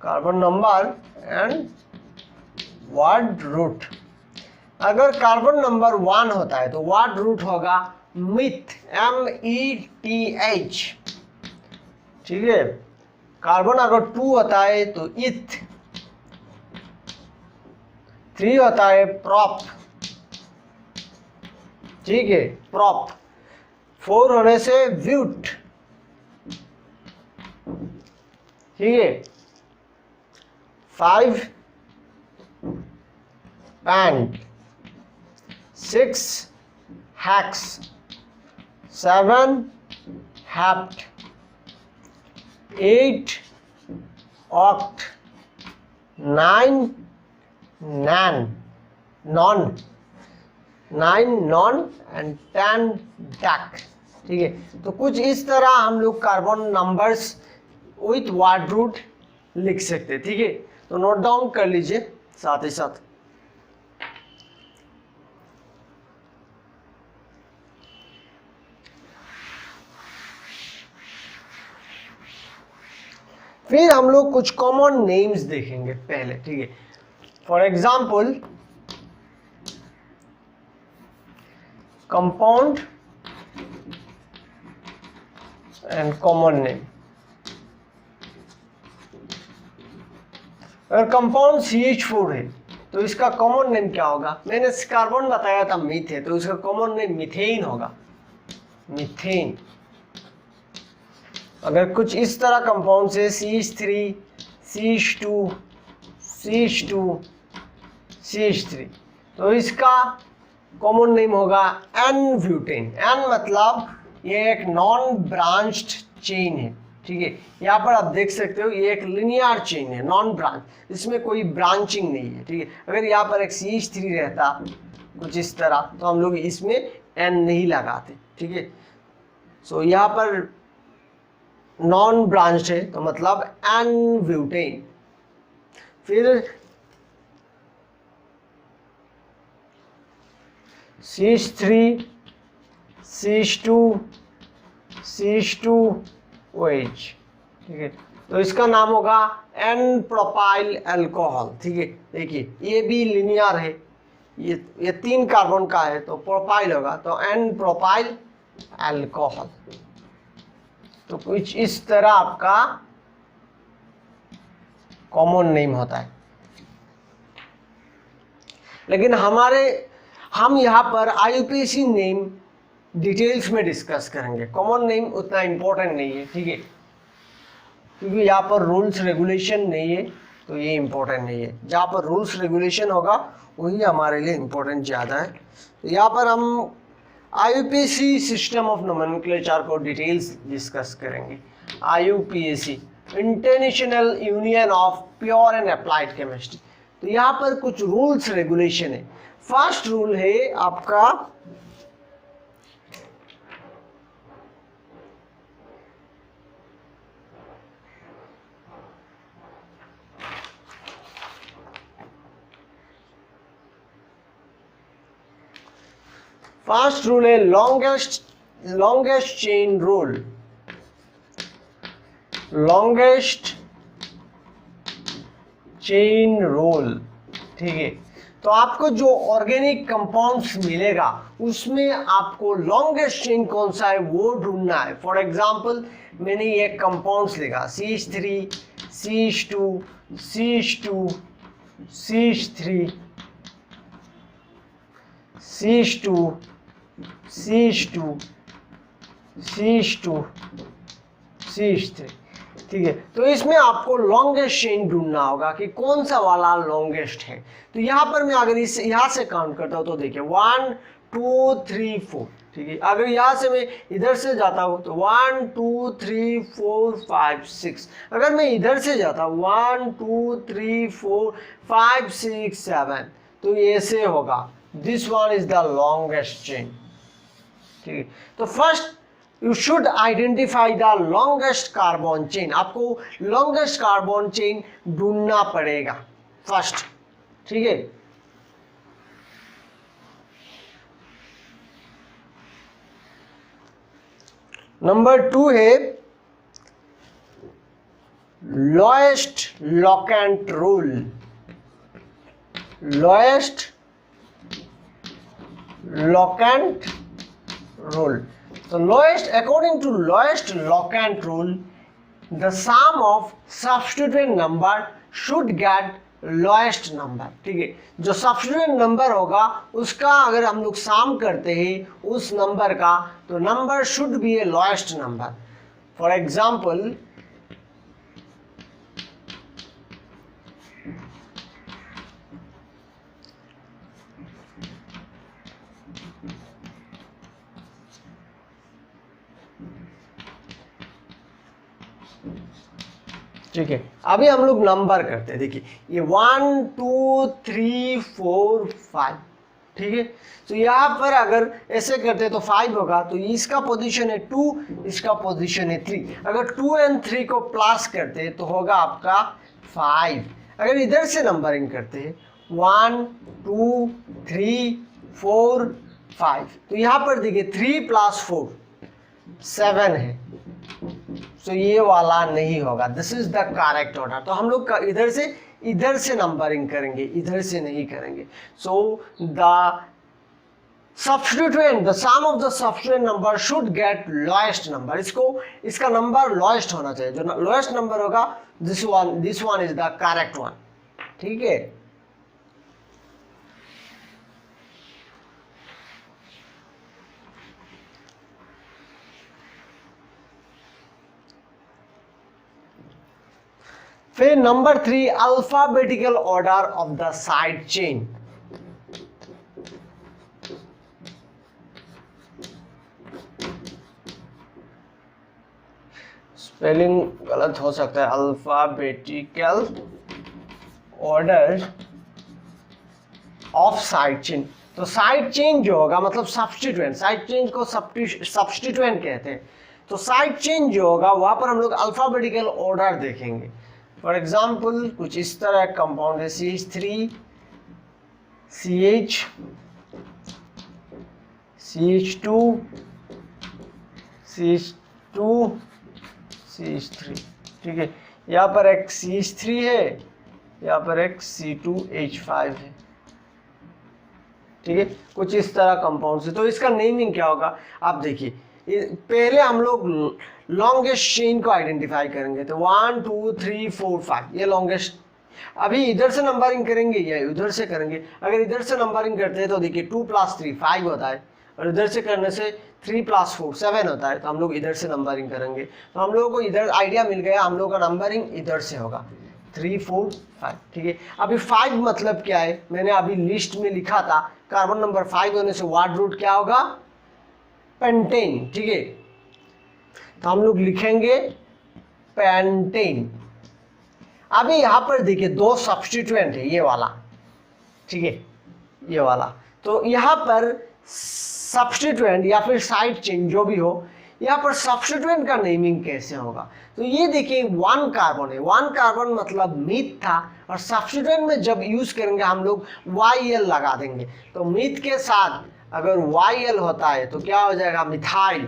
carbon number and word root. अगर कार्बन नंबर 1 होता है तो वर्ड रूट होगा मिथ, METH, ठीक है। कार्बन अगर 2 होता है तो इथ, 3 होता है प्रॉप, ठीक है, प्रॉप, 4 होने से व्यूट, ठीक है, 5 pent, 6 hex, 7 hept, 8 oct, 9 non and 10 dec, ठीक है। तो कुछ इस तरह हम लोग carbon numbers with word root लिख सकते हैं, ठीक है। तो नोट डाउन कर लीजिए साथ ही साथ। फिर हम लोग कुछ कॉमन नेम्स देखेंगे पहले, ठीक है। For example compound and common name. अगर कंपाउंड CH4 है तो इसका कॉमन नेम क्या होगा? मैंने कार्बन बताया था मीथ है, तो इसका कॉमन नेम मीथेन होगा, मीथेन। अगर कुछ इस तरह कंपाउंड से CH3, CH2, CH2, CH3, तो इसका कॉमन नेम होगा N-ब्यूटेन। N मतलब ये एक नॉन ब्रांच्ड चेन है, ठीक है। यहाँ पर आप देख सकते हो ये एक लिनियर चेन है, नॉन ब्रांच, इसमें कोई ब्रांचिंग नहीं है, ठीक है। अगर यहाँ पर एक CH3 रहता कुछ इस तरह तो हम लोग इसमें N नहीं लगाते, ठीक है। सो यहाँ पर नॉन ब्रांच है तो मतलब N ब्यूटेन। फिर CH3 CH2 CH2OH, ठीक है। तो इसका नाम होगा N प्रोपाइल अल्कोहल, ठीक है। देखिए ये भी लिनियर है, ये 3 कार्बन का है तो प्रोपाइल होगा, तो N प्रोपाइल अल्कोहल। तो कुछ इस तरह आपका कॉमन नेम होता है। लेकिन हम यहाँ पर IUPAC नेम डिटेल्स में डिस्कस करेंगे, कॉमन नेम उतना इंपॉर्टेंट नहीं है, ठीक है, क्योंकि यहाँ पर रूल्स रेगुलेशन नहीं है तो ये इंपॉर्टेंट नहीं है। जहाँ पर रूल्स रेगुलेशन होगा वही हमारे लिए इंपॉर्टेंट ज़्यादा है। तो यहाँ पर हम IUPAC सिस्टम ऑफ नोमेनक्लेचर को डिटेल्स डिस्कस करेंगे। IUPAC international union of pure and applied chemistry. तो यहाँ पर कुछ रूल्स रेगुलेशन है। फर्स्ट रूल है आपका फर्स्ट रूल है longest chain rule. Longest chain rule, ठीक है। तो आपको जो ऑर्गेनिक कंपाउंड्स मिलेगा उसमें आपको लॉन्गेस्ट चेन कौन सा है वो ढूंढना है। फॉर एग्जांपल मैंने ये कंपाउंड्स लिखा CH3 CH2 CH2 CH3 CH2 CH2 CH2 CH3, ठीक है। तो इसमें आपको लॉन्गेस्ट चेन ढूंढना होगा कि कौन सा वाला लॉन्गेस्ट है। तो यहाँ पर मैं अगर इस यहाँ से काउंट करता हूँ तो देखिए 1 2 3 4, ठीक है। अगर यहाँ से मैं इधर से जाता हूँ तो 1 2 3 4 5 6। अगर मैं इधर से जाता हूँ 1 2 3 4 5 6 7, तो ऐसे होगा। This one is the longest chain, ठीक है। तो first you should identify the longest carbon chain. आपको लॉन्गेस्ट कार्बन चेन ढूंढना पड़ेगा फर्स्ट, ठीक है। नंबर 2 है lowest locant rule. Lowest locant rule. So lowest, according to lowest locant rule, the sum of substituent number should get lowest number, ठीक है। जो substituent number होगा उसका अगर हम लोग sum करते हैं उस number का, तो number should be a lowest number. For example, ठीक है। अभी हम लोग नंबर करते हैं, देखिए ये 1 2 3 4 5, ठीक है। तो यहाँ पर अगर ऐसे करते हैं तो 5 होगा, तो इसका पोजीशन है 2, इसका पोजीशन है 3। अगर 2 और 3 को प्लस करते हैं तो होगा आपका 5। अगर इधर से नंबरिंग करते हैं 1 2 3 4 5, तो यहाँ पर देखिए 3 + 4 7 है, तो ये वाला नहीं होगा। This is the correct order. तो हम लोग इधर से नंबरिंग करेंगे, इधर से नहीं करेंगे। So the substituent, the sum of the substituent number should get lowest number. इसका नंबर lowest होना चाहिए। जो lowest नंबर होगा this one is the correct one, ठीक है। फिर number 3 alphabetical order of the side chain. Spelling गलत हो सकता है, alphabetical order of side chain. तो साइड चेन जो होगा मतलब सब्स्टिट्यूएंट, साइड चेन को सब्स्टिट्यूएंट कहते हैं। तो साइड चेन जो होगा वहां पर हम लोग अल्फाबेटिकल ऑर्डर देखेंगे। फॉर एग्जांपल कुछ इस तरह कंपाउंड है, CH3 CH CH2 CH2 CH3, ठीक है। यहाँ पर एक CH3 है, यहाँ पर एक C2H5 है, ठीक है। कुछ इस तरह कंपाउंड है। तो इसका नेमिंग क्या होगा आप देखिए, पहले हम लोग लॉन्गेस्ट चेन को आइडेंटिफाई करेंगे। तो 1 2 3 4 5 ये लॉन्गेस्ट। अभी इधर से नंबरिंग करेंगे या उधर से करेंगे? अगर इधर से नंबरिंग करते हैं तो देखिए 2 + 3 5 होता है, और इधर से करने से 3 + 4 7 होता है। तो हम लोग इधर से नंबरिंग करेंगे। तो हम लोगों को इधर आइडिया मिल गया, हम लोग का नंबरिंग इधर से होगा 3 4 5, ठीक है। अभी 5 मतलब क्या है, मैंने अभी लिस्ट में लिखा था, कार्बन नंबर 5 होने से वर्ड रूट क्या होगा, पेंटेन, ठीक है। तो हम लोग लिखेंगे पेंटेन। अभी यहां पर देखिए दो सब्स्टिट्यूएंट है, ये वाला, ठीक है, ये वाला। तो यहां पर सब्स्टिट्यूएंट या फिर साइड चेन जो भी हो, यहाँ पर सब्स्टिट्यूएंट का नेमिंग कैसे होगा? तो ये देखिए 1 कार्बन है, 1 कार्बन मतलब मीथ था, और सब्स्टिट्यूएंट में जब यूज करेंगे हम लोग YL लगा देंगे। तो मीथ के साथ अगर YL होता है तो क्या हो जाएगा, मिथाइल।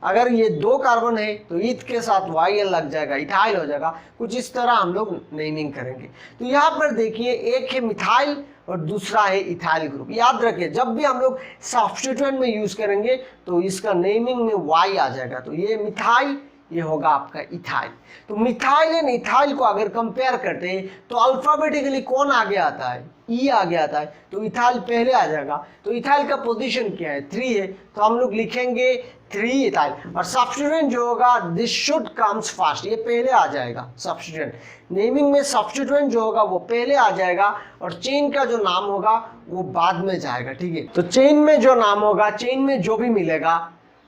अगर ये 2 कार्बन है तो ईथ के साथ YL लग जाएगा, इथाइल हो जाएगा। कुछ इस तरह हम लोग नेमिंग करेंगे। तो यहाँ पर देखिए एक है मिथाइल और दूसरा है इथाइल ग्रुप। याद रखिए जब भी हम लोग सब्स्टिट्यूएंट में यूज करेंगे तो इसका नेमिंग में Y आ जाएगा। तो ये मिथाइल, ये होगा आपका इथाइल। तो मिथाइल एंड इथाइल को अगर कंपेयर करते हैं तो अल्फाबेटिकली कौन आगे आता है, ई आगे आता है। तो इथाइल पहले आ जाएगा। तो इथाइल का पोजीशन क्या है, 3 है। तो हम लोग लिखेंगे 3 इथाइल। और सब्स्टिट्यूएंट जो होगा दिस शुड कम्स फर्स्ट, ये पहले आ जाएगा सब्स्टिट्यूएंट। नेमिंग में सब्स्टिट्यूएंट जो होगा वो पहले आ जाएगा, और चेन का जो नाम होगा वो बाद में जाएगा, ठीक है। तो चेन में जो नाम होगा, चेन में जो भी मिलेगा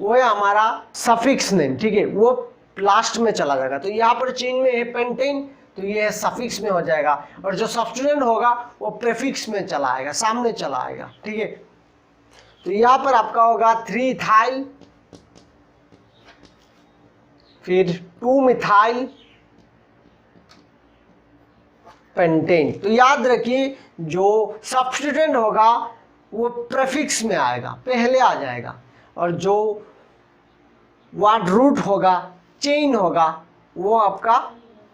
वो है हमारा सफिक्स नेम, ठीक है, वो लास्ट में चला जाएगा। तो यहाँ पर चेन में है पेंटेन, तो ये सफिक्स में हो जाएगा, और जो सब्स्टिट्यूएंट होगा वो प्रीफिक्स में चला आएगा, सामने चला आएगा, ठीक है। तो यहाँ पर आपका होगा 3 इथाइल, फिर 2 मिथाइल पेंटेन। तो याद रखिए जो सब्स्टिट्यूएंट होगा वो प्रीफिक्स में आएगा, पहले आ जाएगा, और जो वर्ड रूट होगा, चेन होगा, वो आपका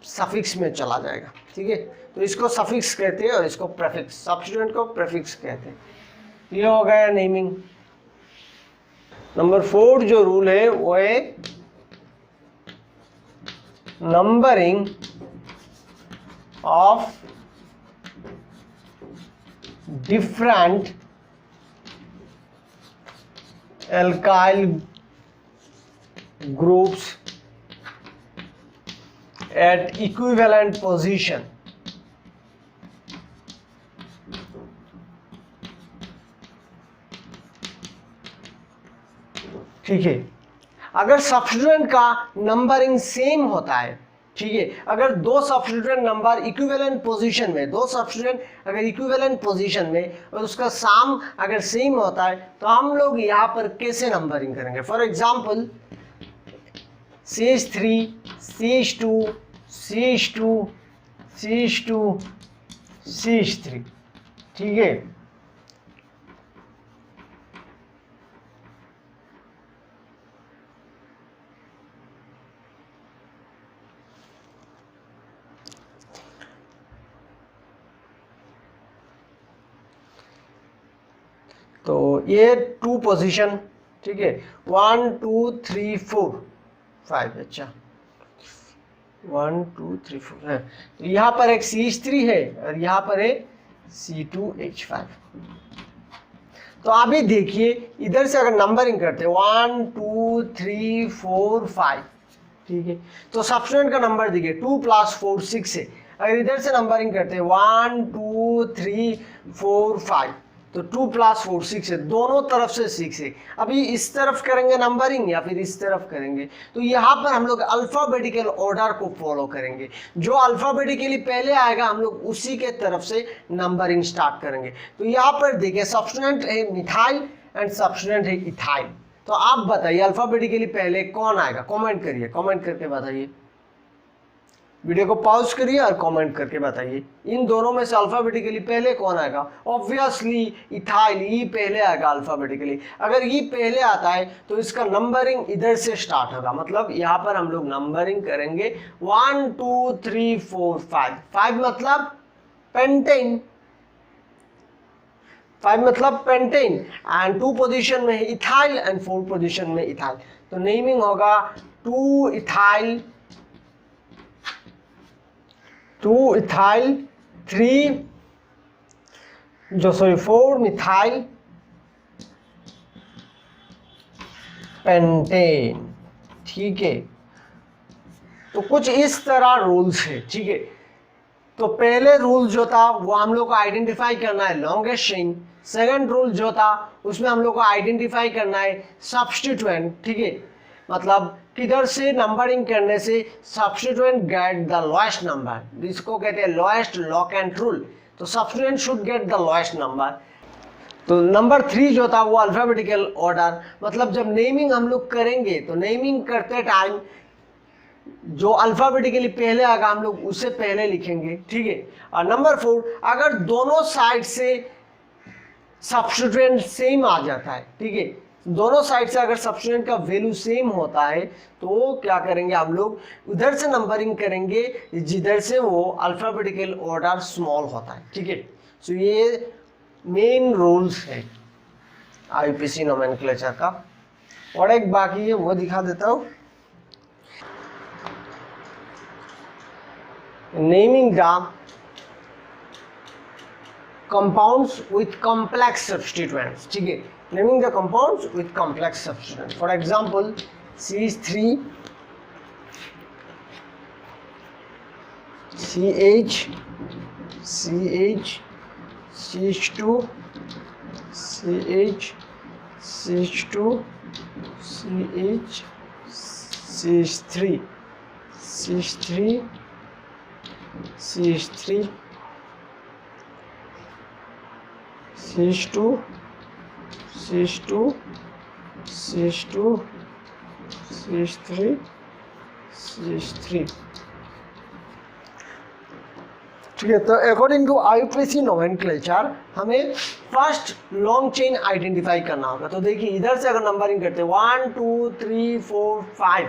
सफिक्स में चला जाएगा, ठीक है। तो इसको सफिक्स कहते हैं और इसको प्रीफिक्स, सब्स्टिट्यूएंट को प्रीफिक्स कहते हैं। ये हो गया नेमिंग। नंबर 4 जो रूल है वो है numbering of different alkyl groups at equivalent position। ठीक है, अगर सब्स्टिट्यूएंट का नंबरिंग सेम होता है, ठीक है, अगर 2 सब्स्टिट्यूएंट नंबर इक्विवेलेंट पोजीशन में, 2 सब्स्टिट्यूएंट अगर इक्विवेलेंट पोजीशन में और उसका सम अगर सेम होता है तो हम लोग यहाँ पर कैसे नंबरिंग करेंगे? For example CH3 CH2 CH2 CH2 CH3, ठीक है। तो ये 2 पोजीशन, ठीक है, 1 2 3 4 5, अच्छा 1 2 3 4 है। तो यहाँ पर एक CH3 है और यहाँ पर है C2H5। तो अभी देखिए इधर से अगर नंबरिंग करते हैं 1 2 3 4 5, ठीक है, तो सब्स्टिट्यूएंट का नंबर देखिए 2 + 4 6 है। अगर इधर से नंबरिंग करते हैं 1 2 3 4 5, तो 2 + 4 6 है, दोनों तरफ से 6 है। अभी इस तरफ करेंगे नंबरिंग या फिर इस तरफ करेंगे, तो यहाँ पर हम लोग अल्फाबेटिकल ऑर्डर को फॉलो करेंगे। जो अल्फाबेटिकली पहले आएगा हम लोग उसी के तरफ से नंबरिंग स्टार्ट करेंगे। तो यहाँ पर देखिए सब्स्टिट्यूएंट है मिथाइल एंड सब्स्टिट्यूएंट है इथाइल। तो आप बताइए अल्फाबेटिकली पहले कौन आएगा, कमेंट करिए, कमेंट करके बताइए। वीडियो को पॉज करिए और कमेंट करके बताइए इन दोनों में से अल्फाबेटिकली पहले कौन आएगा। ऑब्वियसली इथाइल, ई पहले आएगा अल्फाबेटिकली। अगर ई पहले आता है तो इसका नंबरिंग इधर से स्टार्ट होगा, मतलब यहाँ पर हम लोग नंबरिंग करेंगे 1 2 3 4 5। 5 मतलब पेंटेन, 5 मतलब पेंटेन एंड 2 पोजीशन में है इथाइल एंड 4 पोजीशन में इथाइल। तो नेमिंग होगा 2 इथाइल 4 मिथाइल पेंटेन। ठीक है, तो कुछ इस तरह रूल्स है। ठीक है, तो पहले रूल जो था वो हम लोग को आइडेंटिफाई करना है लॉन्गेस्ट चेन। सेकंड रूल जो था उसमें हम लोग को आइडेंटिफाई करना है सब्स्टिट्यूएंट। ठीक है, मतलब किधर से नंबरिंग करने से substituent gate the lowest number, जिसको कहते हैं लोएस्ट लॉक एंड रूल। तो substituent should get the lowest number. तो नंबर 3 जो था वो अल्फाबेटिकल ऑर्डर, मतलब जब नेमिंग हम लोग करेंगे तो नेमिंग करते टाइम जो अल्फाबेटिकली पहले आएगा हम लोग उससे पहले लिखेंगे। ठीक है, और नंबर 4 अगर दोनों साइड से सब्स्टिट्यूएंट सेम आ जाता है, ठीक है, दोनों साइड से अगर सब्स्टिट्यूएंट का वैल्यू सेम होता है तो क्या करेंगे हम लोग उधर से नंबरिंग करेंगे जिधर से वो अल्फाबेटिकल ऑर्डर स्मॉल होता है। ठीक है, सो ये मेन रूल्स है आईपीसी नोमेनक्लेचर का। और एक बाकी है वो दिखा देता हूँ। Naming the compounds with complex substituents। ठीक है, naming the compounds with complex substituents। for example CH3 CH CH CH2 CH CH2 CH CH3 CH3 CH3 CH2 CH2 CH2 CH3 CH3। ठीक है, तो अकॉर्डिंग टू आईयूपीएसी नोमेनक्लेचर हमें first long chain identify करना होगा। तो देखिए इधर से अगर नंबरिंग करते हैं 1 2 3 4 5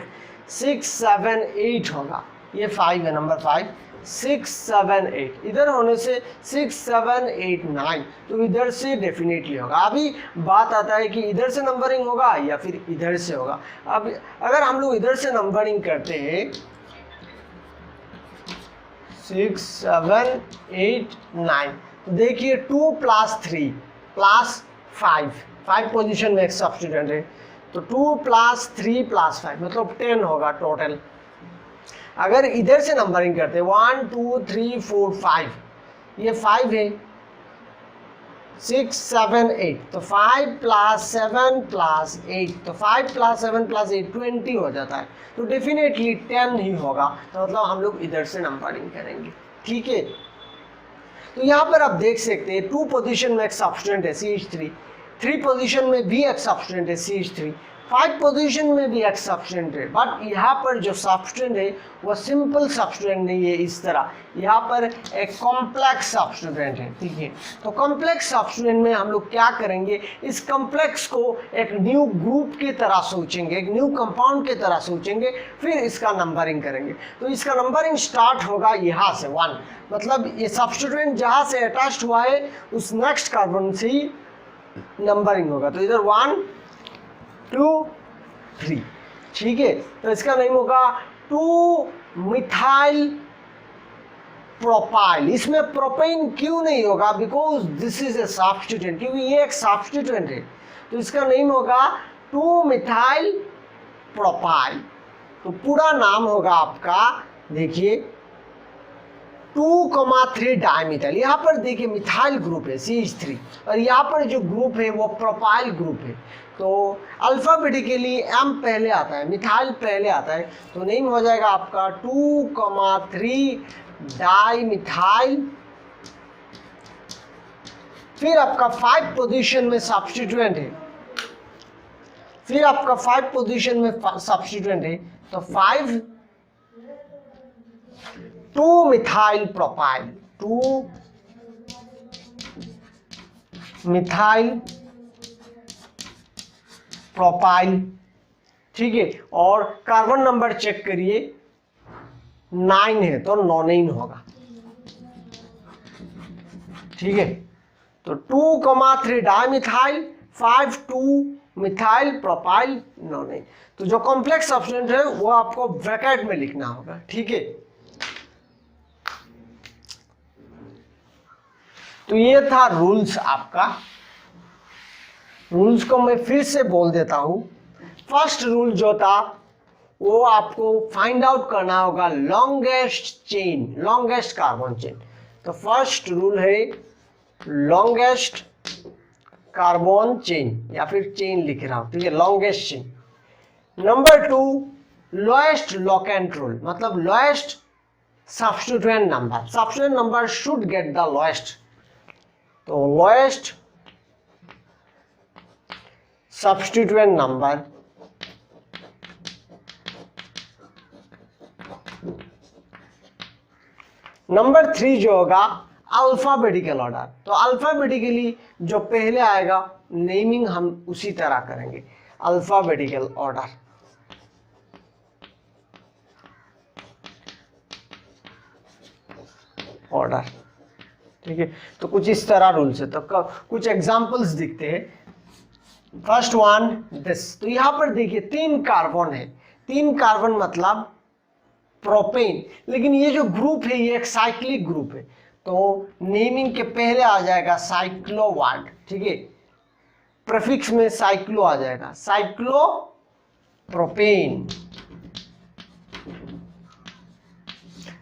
6 7 8 होगा, ये 5 है, नंबर 5 6 7 8, इधर होने से 6 7 8 9, तो इधर से डेफिनेटली होगा। अभी बात आता है कि इधर से नंबरिंग होगा या फिर इधर से होगा। अब अगर हम लोग इधर से नंबरिंग करते हैं 6 7 8 9, तो देखिए 2 + 3 + 5 पोजीशन में एक सब्स्टिट्यूएंट है, तो 2 + 3 + 5 मतलब 10 होगा टोटल। अगर इधर से नंबरिंग करते 1 2 3 4 5, ये 5 है, 6 7 8, तो 5 + 7 + 8, तो 5 + 7 + 8 20 हो जाता है, तो डेफिनेटली 10 ही होगा। तो मतलब हम लोग इधर से नंबरिंग करेंगे। ठीक है, तो यहाँ पर आप देख सकते हैं 2 पोजीशन में एक सब्स्टिट्यूएंट है CH3, 3 पोजीशन में भी एक सब्स्टिट्यूएंट है CH3, 5 पोजीशन में भी एक सब्स्टिट्यूएंट है। बट यहाँ पर जो सब्स्टिट्यूएंट है वो सिंपल सब्स्टिट्यूएंट नहीं है इस तरह, यहाँ पर एक कॉम्प्लेक्स सब्स्टिट्यूएंट है। ठीक है, तो कॉम्प्लेक्स सब्स्टिट्यूएंट में हम लोग क्या करेंगे, इस कॉम्प्लेक्स को एक न्यू ग्रुप की तरह सोचेंगे, एक न्यू कंपाउंड की तरह सोचेंगे, फिर इसका नंबरिंग करेंगे। तो इसका नंबरिंग स्टार्ट होगा यहाँ से 1, मतलब ये सब्स्टिट्यूएंट जहाँ से अटैच्ड हुआ है उस नेक्स्ट कार्बन से ही नंबरिंग होगा। तो इधर 1 2 3। ठीक है, तो इसका नेम होगा 2 मिथाइल प्रोपाइल। इसमें प्रोपेन क्यों नहीं होगा, because this is a substituent, क्योंकि ये एक सब्स्टिट्यूएंट है। तो इसका नेम होगा 2 मिथाइल प्रोपाइल। तो पूरा नाम होगा आपका, देखिए 2,3 डायमिथाइल। यहाँ पर देखिए मिथाइल ग्रुप है CH3 और यहाँ पर जो ग्रुप है वो प्रोपाइल ग्रुप है। तो अल्फाबेटिकली M पहले आता है, मिथाइल पहले आता है, तो नेम हो जाएगा आपका 2,3 डाइमिथाइल। फिर आपका 5 पोजीशन में सब्स्टिट्यूएंट है, फिर आपका 5 पोजीशन में सब्स्टिट्यूएंट है, तो 5 2 मिथाइल प्रोपाइल, 2 मिथाइल प्रोपाइल, ठीक है। और कार्बन नंबर चेक करिए 9 है तो नॉनेन होगा, ठीक है। तो 2,3 डाइमिथाइल, 5 2 मिथाइल प्रोपाइल नॉनेन। तो जो कॉम्प्लेक्स सब्स्टेंस है वो आपको ब्रैकेट में लिखना होगा, ठीक है। तो ये था रूल्स आपका। रूल्स को मैं फिर से बोल देता हूं। फर्स्ट रूल जो था वो आपको फाइंड आउट करना होगा longest chain, longest carbon chain. तो फर्स्ट रूल है लॉन्गेस्ट कार्बन चेन, या फिर चेन लिख रहा हूं, ठीक है, longest chain. Number 2 lowest locant rule, मतलब lowest substituent number, substituent number should get the lowest. तो लोएस्ट सब्स्टिट्यूएंट नंबर नंबर 3 जो होगा अल्फाबेटिकल ऑर्डर। तो अल्फाबेटिकली जो पहले आएगा नेमिंग हम उसी तरह करेंगे, अल्फाबेटिकल ऑर्डर। ऑर्डर, ठीक है। तो कुछ इस तरह रूल्स है। तो कुछ एग्जांपल्स दिखते हैं। First one this. तो यहां पर देखिए 3 कार्बन है, 3 कार्बन मतलब प्रोपेन, लेकिन ये जो ग्रुप है ये एक साइक्लिक ग्रुप है, तो नेमिंग के पहले आ जाएगा साइक्लो वर्ड, ठीक है। प्रीफिक्स में साइक्लो आ जाएगा, साइक्लो प्रोपेन।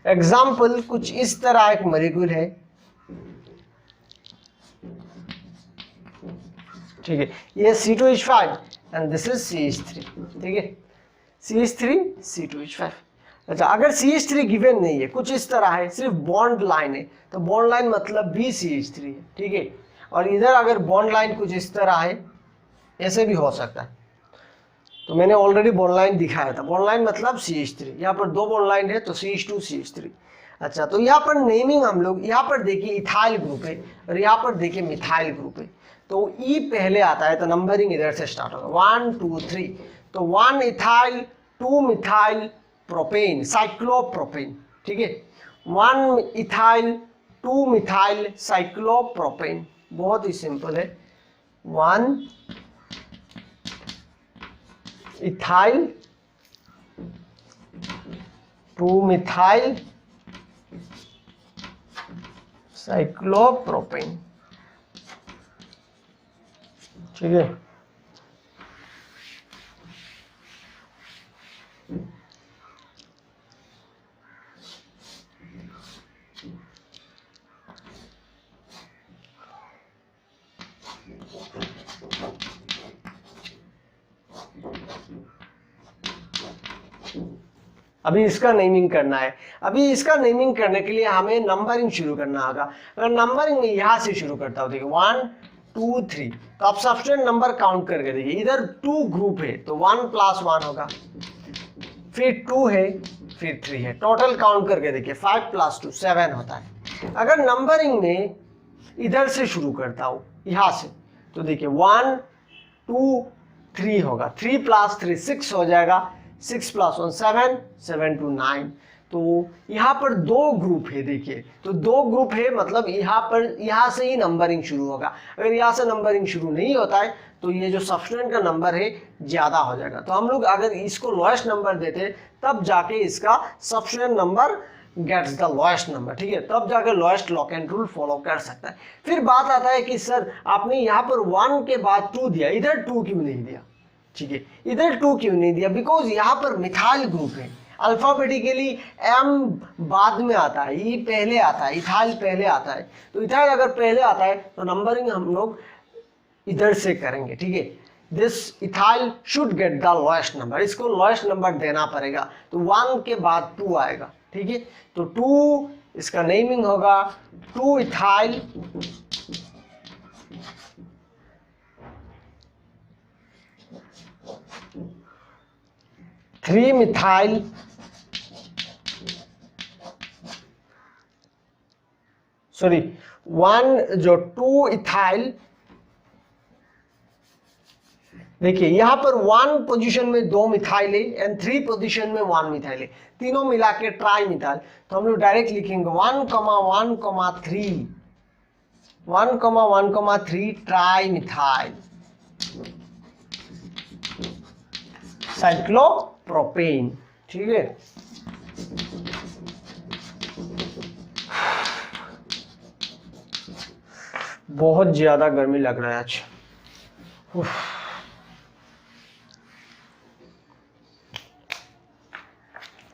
एग्जाम्पल कुछ इस तरह एक मॉलिक्यूल है, ठीक है, ये C2H5 and this is CH3, ठीक है, CH3 C2H5। अच्छा, अगर CH3 गिवन नहीं है, कुछ इस तरह है, सिर्फ बॉन्ड लाइन है, तो बॉन्ड लाइन मतलब BCH3 है, ठीक है। और इधर अगर बॉन्ड लाइन कुछ इस तरह है, ऐसे भी हो सकता है, तो मैंने ऑलरेडी बॉन्ड लाइन दिखाया था, बॉन्ड लाइन मतलब CH3, यहाँ पर 2 बॉन्ड लाइन है तो CH2 CH3। अच्छा, तो यहाँ पर नेमिंग हम लोग, यहाँ पर देखिए इथाइल ग्रुप है और यहाँ पर देखिए मिथाइल ग्रुप है, तो E पहले आता है, तो नंबरिंग इधर से स्टार्ट होगा 1 2 3। तो 1 इथाइल, 2 मिथाइल प्रोपेन, साइक्लोप्रोपेन, ठीक है, 1 इथाइल, 2 मिथाइल साइक्लोप्रोपेन। बहुत ही सिंपल है, 1 इथाइल, 2 मिथाइल साइक्लोप्रोपेन, ठीक है। अभी इसका नेमिंग करना है। अभी इसका नेमिंग करने के लिए हमें नंबरिंग शुरू करना होगा। अगर नंबरिंग में यहां से शुरू करता हूं, देखिए 1 2 3, तो आप सब्स्टिट्यूएंट नंबर काउंट करके देखिए, इधर 2 ग्रुप है तो 1 + 1 होगा, फिर 2 है, फिर 3 है, टोटल काउंट करके देखिए 5 + 2 7 होता है। अगर नंबरिंग में इधर से शुरू करता हूं, यहां से, तो देखिए 1 2 3 होगा, 3 + 3 6 हो जाएगा, 6 + 1 7 7 2 9। तो यहाँ पर 2 ग्रुप है, देखिए, तो 2 ग्रुप है मतलब यहाँ से ही नंबरिंग शुरू होगा। अगर यहाँ से नंबरिंग शुरू नहीं होता है तो ये जो सब्स्टिट्यूएंट का नंबर है ज्यादा हो जाएगा। तो हम लोग अगर इसको लोएस्ट नंबर देते तब जाके इसका substituent number gets the lowest number, ठीक है, तब जाके लोएस्ट लोकेंट रूल फॉलो कर सकता है। फिर बात आता है कि सर आपने यहाँ पर 1 के बाद 2 दिया, इधर 2 क्यों नहीं दिया, ठीक है, इधर 2 क्यों नहीं दिया, बिकॉज यहाँ पर मिथाइल ग्रुप है। अल्फाबेटिकली एम बाद में आता है, ई पहले आता है, इथाइल पहले आता है। तो इथाइल अगर पहले आता है तो नंबरिंग हम लोग इधर से करेंगे, ठीक है। This ethyl should get the lowest number, इसको लोएस्ट नंबर देना पड़ेगा। तो 1 के बाद 2 आएगा, ठीक है। तो 2 इसका नेमिंग होगा 2 इथाइल 3 मिथाइल सॉरी 2 इथाइल। देखिए यहां पर 1 पोजीशन में 2 मिथाइल है एंड 3 पोजीशन में 1 मिथाइल है, तीनों मिला के ट्राई मिथाइल। तो हम लोग डायरेक्ट लिखेंगे 1,1,3 ट्राई मिथाइल साइक्लोप्रोपेन, ठीक है। बहुत ज्यादा गर्मी लग रहा है आज।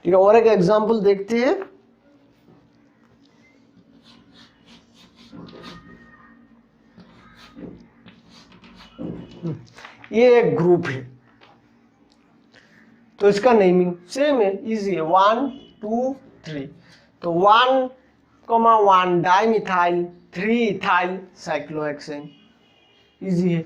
ठीक है, और एक एग्जांपल देखते हैं। ये एक ग्रुप है तो इसका नेमिंग सेम है, इजी है, 1 2 3। तो 1,1 डाइमिथाइल 3 इथाइल साइक्लोहेक्सेन, इजी है।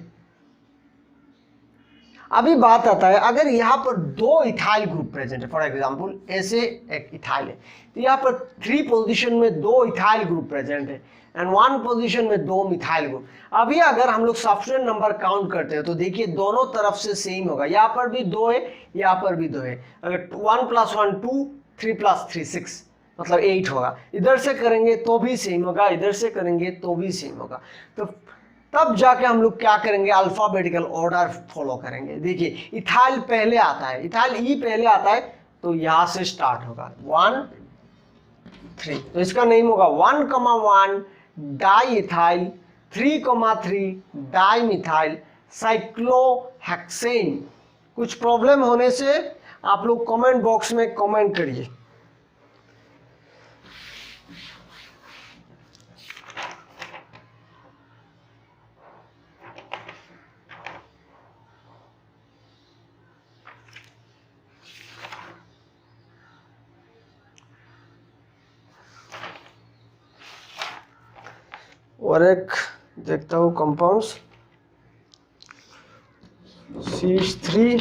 अभी बात आता है अगर यहाँ पर 2 इथाइल ग्रुप प्रेजेंट है, फॉर एग्जांपल ऐसे एक इथाइल है, तो यहाँ पर 3 पोजीशन में 2 इथाइल ग्रुप प्रेजेंट है एंड 1 पोजीशन में 2 मिथाइल ग्रुप। अभी अगर हम लोग सब्स्टिट्यूएंट नंबर काउंट करते हैं तो देखिए दोनों तरफ से सेम होगा, यहाँ पर भी 2 है, यहाँ पर भी 2 है। अगर 1 + 1 2, 3 + 3 6, मतलब 8 होगा। इधर से करेंगे तो भी सेम होगा, इधर से करेंगे तो भी सेम होगा। तो तब जाके हम लोग क्या करेंगे, अल्फाबेटिकल ऑर्डर फॉलो करेंगे। देखिए इथाइल पहले आता है, इथाइल ई पहले आता है, तो यहां से स्टार्ट होगा 1 3। तो इसका नेम होगा 1,1 di ethyl 3,3 di methyl cyclohexane. कुछ प्रॉब्लम होने से आप लोग कमेंट बॉक्स में कमेंट करिए। और एक देखता हूँ कंपाउंड्स, CH3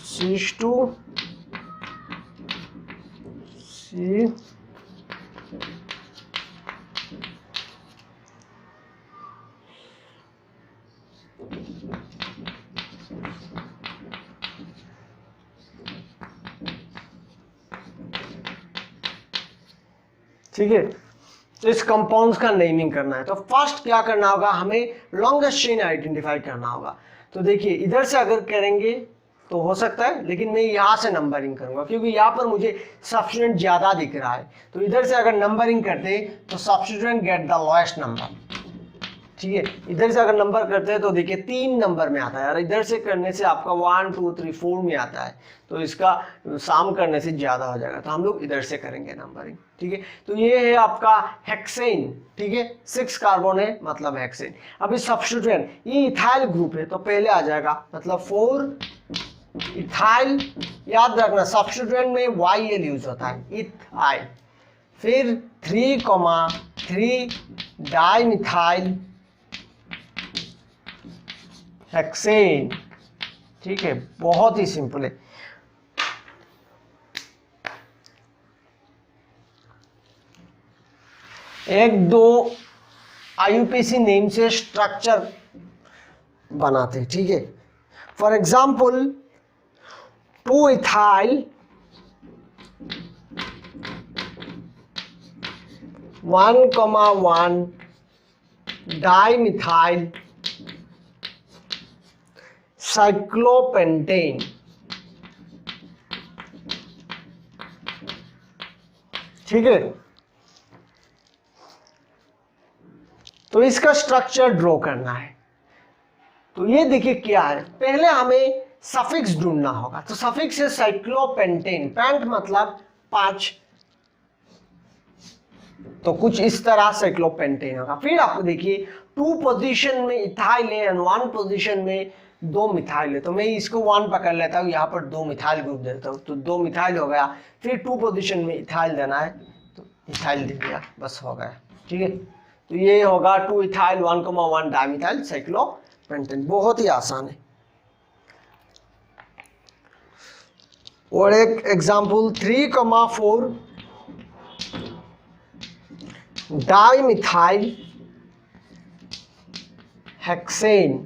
CH2 C ठीक है। तो इस कंपाउंड्स का नेमिंग करना है। तो फर्स्ट क्या करना होगा, हमें लॉन्गेस्ट चेन आइडेंटिफाई करना होगा। तो देखिए इधर से अगर करेंगे तो हो सकता है, लेकिन मैं यहाँ से नंबरिंग करूंगा क्योंकि यहाँ पर मुझे सब्स्टिट्यूएंट ज्यादा दिख रहा है। तो इधर से अगर नंबरिंग करते तो substituent gate the lowest number, ठीक है। इधर से अगर नंबर करते हैं तो देखिए 3 नंबर में आता है, और इधर से करने से आपका 1 2 3 4 में आता है, तो इसका साम करने से ज्यादा हो जाएगा। तो हम लोग इधर से करेंगे नंबरिंग, ठीक है। तो ये है आपका हेक्सेन, ठीक है, 6 कार्बन है मतलब हेक्सेन। अभी सब्स्टिट्यूएंट ये इथाइल ग्रुप है तो पहले आ जाएगा, मतलब 4 इथाइल। याद रखना सब्स्टिट्यूएंट में YL यूज होता है, इथाइल। फिर 3,3 डाइमिथाइल हेक्सेन, ठीक है, बहुत ही सिंपल है। एक दो IUPAC नेम से स्ट्रक्चर बनाते हैं, ठीक है। For example 2 ethyl 1,1 dimethyl cyclopentane, ठीक है। तो इसका स्ट्रक्चर ड्रॉ करना है। तो ये देखिए क्या है, पहले हमें सफिक्स ढूंढना होगा। तो सफिक्स है साइक्लोपेंटेन, पेंट मतलब 5, तो कुछ इस तरह साइक्लोपेंटेन होगा। फिर आपको देखिए 2 पोजीशन में इथाइल है एंड 1 पोजीशन में 2 मिथाइल है, तो मैं इसको 1 पकड़ लेता हूँ, यहाँ पर 2 मिथाइल ग्रुप देता हूँ, तो 2 मिथाइल हो गया। फिर 2 पोजीशन में इथाइल देना है, तो इथाइल दे दिया, बस हो गया। ठीक है, तो ये होगा 2 इथाइल 1,1 डाइमिथाइल साइक्लोपेंटेन। बहुत ही आसान है। और एक एग्जाम्पल 3,4 डाइमिथाइल हेक्सेन।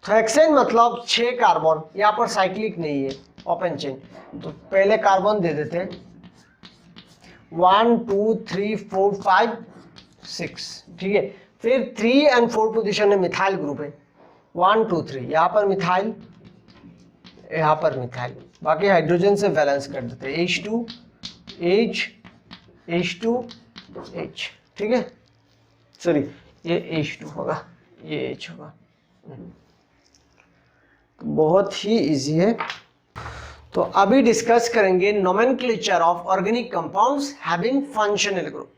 तो हेक्सेन मतलब 6 कार्बन, यहाँ पर साइक्लिक नहीं है, ओपन चेन, तो पहले कार्बन दे देते हैं 1 2 3 4 5 6। ठीक है, फिर 3 एंड 4 पोजीशन में मिथाइल ग्रुप है 1 2 3, यहाँ पर मिथाइल, यहाँ पर मिथाइल, बाकी हाइड्रोजन से बैलेंस कर देते हैं H2 H H2 H। ठीक है, सॉरी ये H2 होगा, ये H होगा। तो बहुत ही इजी है। तो अभी डिस्कस करेंगे nomenclature of organic compounds having functional group.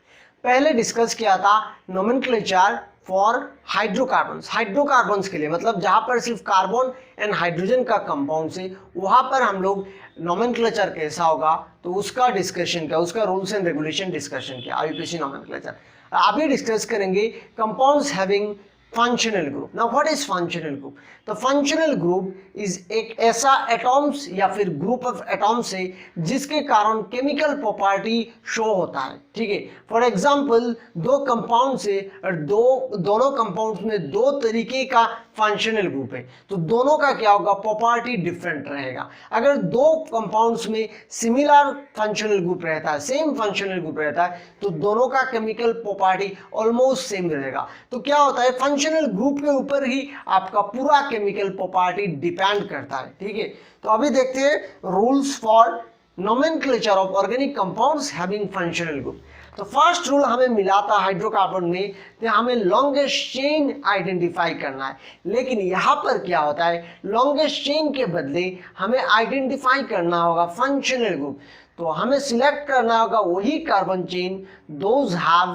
पहले डिस्कस किया था नोमेनक्लेचर फॉर हाइड्रोकार्बन्स, हाइड्रोकार्बन्स के लिए, मतलब जहां पर सिर्फ कार्बन एंड हाइड्रोजन का कंपाउंड है वहां पर हम लोग नोमेनक्लेचर कैसा होगा तो उसका डिस्कशन किया, उसका रूल्स एंड रेगुलेशन डिस्कशन किया, आईयूपीएसी नोमेनक्लेचर। अभी डिस्कस करेंगे compounds having functional group. Now what is functional group? तो फंक्शनल ग्रुप इज एक ऐसा एटॉम्स या फिर ग्रुप ऑफ एटॉम्स है जिसके कारण केमिकल प्रॉपर्टी शो होता है। ठीक है, फॉर एग्जांपल 2 कंपाउंड से और दोनों कंपाउंड्स में 2 तरीके का फंक्शनल ग्रुप है, तो दोनों का क्या होगा, प्रॉपर्टी डिफरेंट रहेगा। अगर 2 कंपाउंड्स में सिमिलर फंक्शनल ग्रुप रहता है, सेम फंक्शनल ग्रुप रहता है, तो दोनों का केमिकल प्रॉपर्टी ऑलमोस्ट सेम रहेगा। तो क्या होता है, फंक्शनल ग्रुप के ऊपर ही आपका पूरा केमिकल प्रॉपर्टी डिपेंड करता है। ठीक है, तो अभी देखते हैं rules for nomenclature of organic compounds having functional group. तो फर्स्ट रूल हमें मिला था हाइड्रोकार्बन में कि हमें लॉन्गेस्ट चेन आइडेंटिफाई करना है, लेकिन यहां पर क्या होता है, लॉन्गेस्ट चेन के बदले हमें आइडेंटिफाई करना होगा फंक्शनल ग्रुप। तो हमें सिलेक्ट करना होगा वही carbon chain those have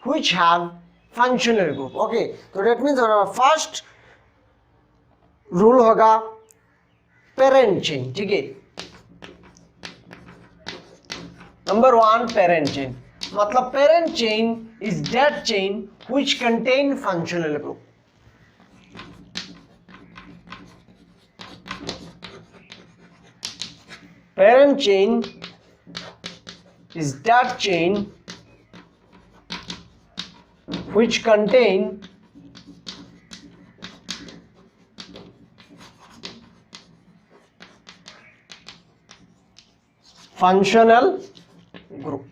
which have functional group. Okay, तो दैट मींस हमारा फर्स्ट रूल होगा पेरेंट चेन। ठीक है, नंबर 1 पेरेंट चेन, मतलब parent chain is that chain which contain functional group. Parent chain is that chain which contain functional group.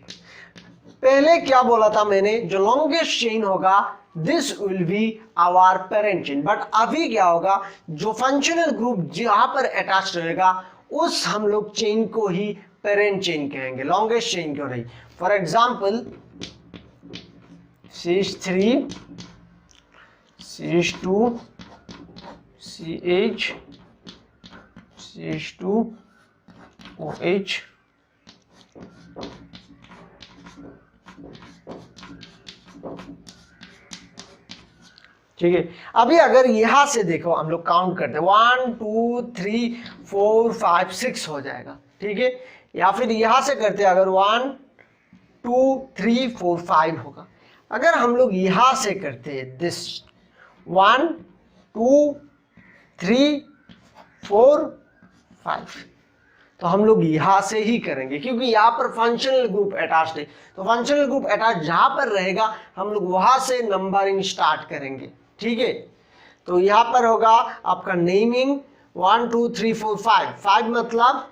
पहले क्या बोला था मैंने, जो लॉन्गेस्ट चेन होगा this will be our parent chain, but अभी क्या होगा, जो फंक्शनल ग्रुप जहां पर अटैच रहेगा उस हम लोग चेन को ही पेरेंट चेन कहेंगे, लॉन्गेस्ट चेन क्यों नहीं। For example CH3 CH2 CH CH2 OH ठीक है। अभी अगर यहां से देखो हम लोग काउंट करते हैं 1 2 3 4 5 6 हो जाएगा। ठीक है, या फिर यहां से करते हैं अगर 1 2 3 4 5 होगा। अगर हम लोग यहां से करते हैं दिस 1 2 3 4 5, तो हम लोग यहां से ही करेंगे क्योंकि यहां पर फंक्शनल ग्रुप अटैच्ड है। तो फंक्शनल ग्रुप अटैच जहां पर रहेगा हम लोग वहां से नंबरिंग स्टार्ट करेंगे। ठीक है, तो यहां पर होगा आपका नेमिंग 1 2 3 4 5, 5 मतलब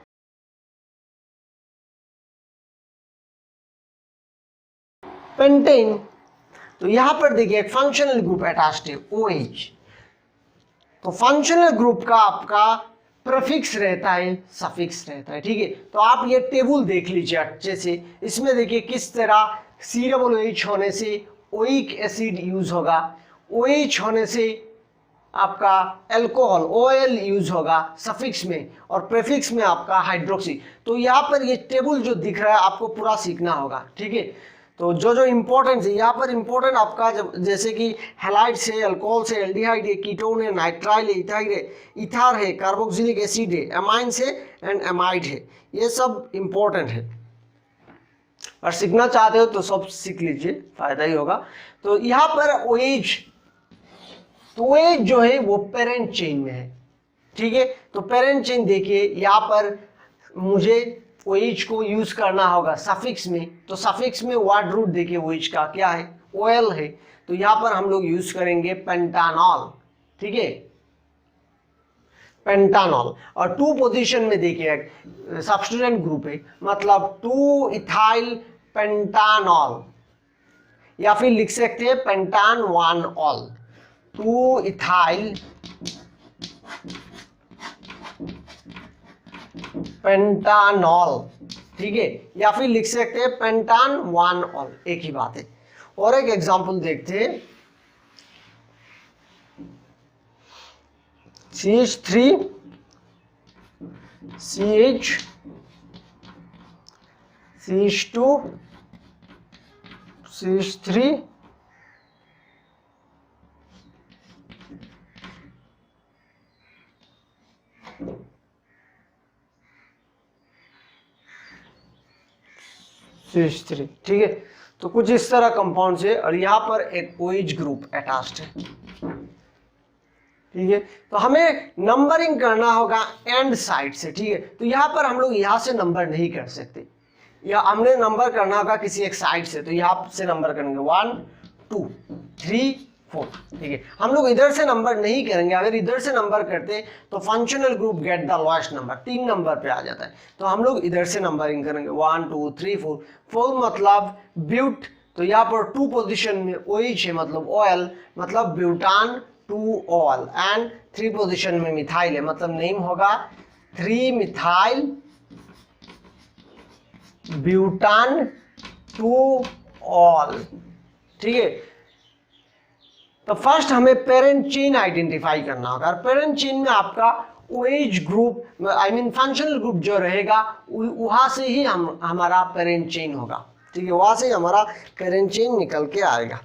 पेंटेन। तो यहां पर देखिए एक फंक्शनल ग्रुप अटैच्ड है OH, तो फंक्शनल ग्रुप का आपका प्रीफिक्स रहता है, सफिक्स रहता है। ठीक है, तो आप ये टेबल देख लीजिए अच्छे से, इसमें देखिए किस तरह COOH होने से ओइक एसिड यूज होगा, OH होने से आपका एल्कोहल OL यूज होगा सफिक्स में, और प्रेफिक्स में आपका हाइड्रोक्सी। तो यहाँ पर ये टेबल जो दिख रहा है आपको पूरा सीखना होगा, ठीक है। तो जो जो इंपॉर्टेंट है यहाँ पर, इंपॉर्टेंट आपका जैसे कि हैलाइड है, अल्कोहल है, एल्डिहाइड है, कीटोन है, नाइट्राइल है, इथाइल है, इथार है, कार्बोक्सिलिक एसिड है, एमाइंस है एंड एमाइड है, ये सब इंपॉर्टेंट है। और सीखना चाहते हो तो सब सीख लीजिए, फायदा ही होगा। तो यहाँ पर OH, तो OH जो है वो पेरेंट चेन में है, ठीक है। तो पेरेंट चेन देखिए यहाँ पर मुझे OH को यूज करना होगा सफिक्स में, तो सफिक्स में वर्ड रूट देखिए OH का क्या है, OL है। तो यहाँ पर हम लोग यूज करेंगे पेंटानॉल, ठीक है, पेंटानॉल। और 2 पोजीशन में देखिए सब्स्टिट्यूएंट ग्रुप है, मतलब 2 इथाइल पेंटानॉल, या फिर लिख सकते हैं पेंटान 1 ऑल, 2 इथाइल पेंटानॉल, ठीक है, या फिर लिख सकते हैं पेंटान 1 ऑल, एक ही बात है। और एक एग्जांपल देखते हैं, CH3 CH CH2 CH3 CH3, ठीक है। तो कुछ इस तरह कंपाउंड है, और यहाँ पर एक OH ग्रुप अटैच्ड है, ठीक है। तो हमें नंबरिंग करना होगा एंड साइड से, ठीक है। तो यहाँ पर हम लोग यहाँ से नंबर नहीं कर सकते, या हमने नंबर करना होगा किसी एक साइड से, तो यहाँ से नंबर करेंगे 1 2 3 4, ठीक है। हम लोग इधर से नंबर नहीं करेंगे, अगर इधर से नंबर करते तो functional group gate the lowest number 3 number पे आ जाता है। तो हम लोग इधर से नंबरिंग करेंगे 1 2 3 4, 4 मतलब ब्यूट, तो यहाँ पर 2 पोजीशन में OH है मतलब OL, मतलब ब्यूटान 2 ऑल, एंड 3 पोजीशन में मिथाइल है, मतलब नेम होगा 3 मिथाइल ब्यूटान 2 ऑल, ठीक है। तो फर्स्ट हमें पेरेंट चेन आइडेंटिफाई करना होगा, और पेरेंट चेन में आपका OH group I mean functional group जो रहेगा वहां से ही हमारा पेरेंट चेन होगा, ठीक है, वहां से ही हमारा पेरेंट चेन निकल के आएगा।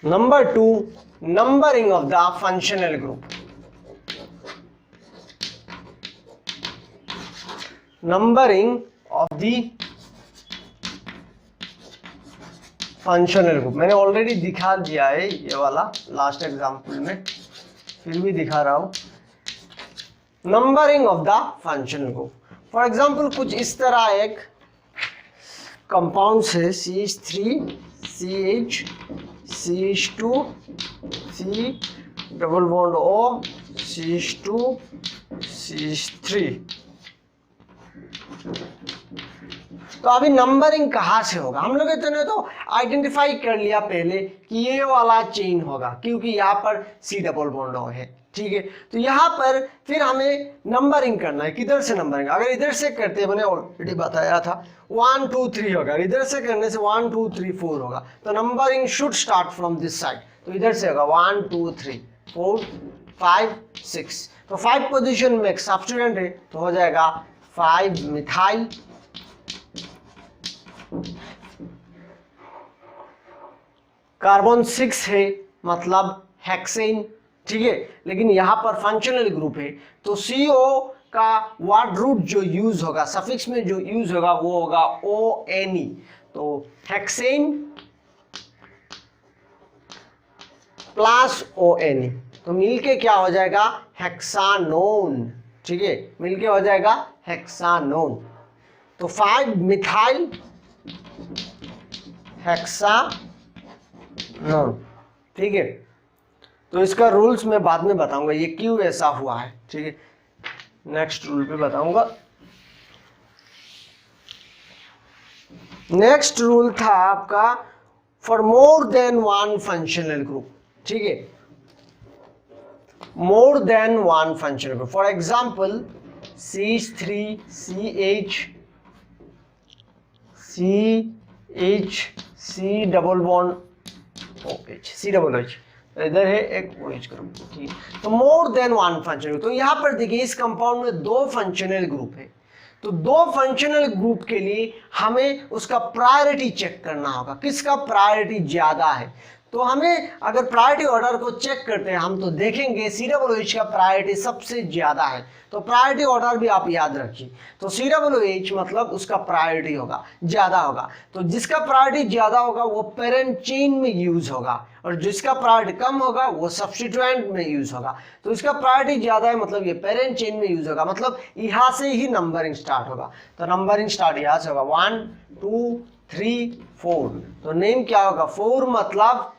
Number 2, numbering of the functional group. Numbering of the functional group मैंने ऑलरेडी दिखा दिया है ये वाला लास्ट एग्जाम्पल में, फिर भी दिखा रहा हूं। Numbering of the functional group, for example कुछ इस तरह एक कंपाउंड है CH3 CH CH2 C double bond O CH2 CH3। तो अभी नंबरिंग कहाँ से होगा, हम लोग इतने तो आइडेंटिफाई कर लिया पहले कि ये वाला चेन होगा, क्योंकि यहाँ पर C डबल बॉन्ड O है, ठीक है। तो यहाँ पर फिर हमें नंबरिंग करना है, किधर से नंबरिंग, अगर इधर से करते मैंने ऑलरेडी बताया था 1 2 3 होगा, इधर से करने से 1 2 3 4 होगा। तो numbering should start from this side, तो इधर से होगा 1 2 3 4 5 6। तो 5 पोजीशन में एक सब्स्टिट्यूएंट है, तो हो जाएगा 5 मिथाइल कार्बन 6 है मतलब हेक्सेन, ठीक है। लेकिन यहां पर फंक्शनल ग्रुप है, तो CO का वर्ड रूट जो यूज होगा सफिक्स में जो यूज होगा वो होगा ONE, तो हेक्सेन प्लस ONE, तो मिलके क्या हो जाएगा हेक्सानोन, ठीक है, मिलके हो जाएगा हेक्सानोन। तो 5 मिथाइल हेक्सानोन, ठीक है। तो इसका रूल्स मैं बाद में बताऊंगा ये क्यों ऐसा हुआ है, ठीक है, नेक्स्ट रूल पे बताऊंगा। नेक्स्ट रूल था आपका for more than one functional group, ठीक है, more than one functional group. For example CH3 CH C double bond OH C double OH, इधर है एक OH ग्रुप, ठीक है. तो मोर देन वन फंक्शनल. तो यहां पर देखिए इस कंपाउंड में दो फंक्शनल ग्रुप है. तो दो फंक्शनल ग्रुप के लिए हमें उसका प्रायोरिटी चेक करना होगा, किसका प्रायोरिटी ज्यादा है. तो हमें अगर प्रायोरिटी ऑर्डर को चेक करते हैं हम, तो देखेंगे COOH का प्रायोरिटी सबसे ज्यादा है. तो प्रायोरिटी ऑर्डर भी आप याद रखिए. तो COOH मतलब उसका प्रायोरिटी होगा, ज्यादा होगा. तो जिसका प्रायोरिटी ज्यादा होगा वो पेरेंट चेन में यूज होगा, और जिसका प्रायोरिटी कम होगा वो सब्स्टिट्यूएंट में यूज होगा. तो इसका प्रायोरिटी ज्यादा है मतलब ये पेरेंट चेन में यूज होगा, मतलब यहां से ही नंबरिंग स्टार्ट होगा. तो नंबरिंग स्टार्ट यहां से होगा 1 2 3 4. तो नेम क्या होगा, 4 मतलब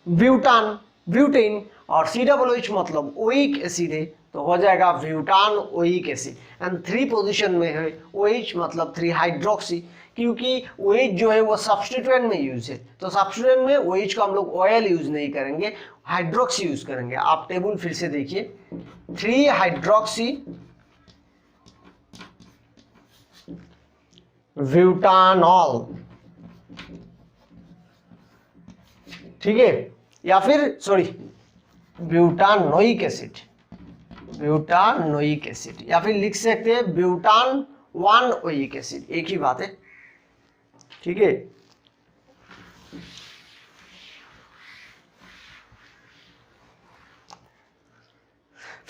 ब्यूटान ब्यूटेन, और COOH मतलब ओइक एसिड है, तो हो जाएगा ब्यूटान ओइक एसिड. एंड 3 पोजीशन में है OH मतलब 3 हाइड्रोक्सी, क्योंकि OH जो है वो सब्स्टिट्यूएंट में यूज है. तो सब्स्टिट्यूएंट में OH को हम लोग ऑयल यूज नहीं करेंगे, हाइड्रोक्सी यूज करेंगे. आप टेबल फिर से देखिए, 3 हाइड्रोक्सी ब्यूटानॉल, ठीक है, या फिर sorry butanoic acid, butanoic acid, या फिर लिख सकते हैं ब्यूटान 1 ओइक एसिड, एक ही बात है, ठीक है.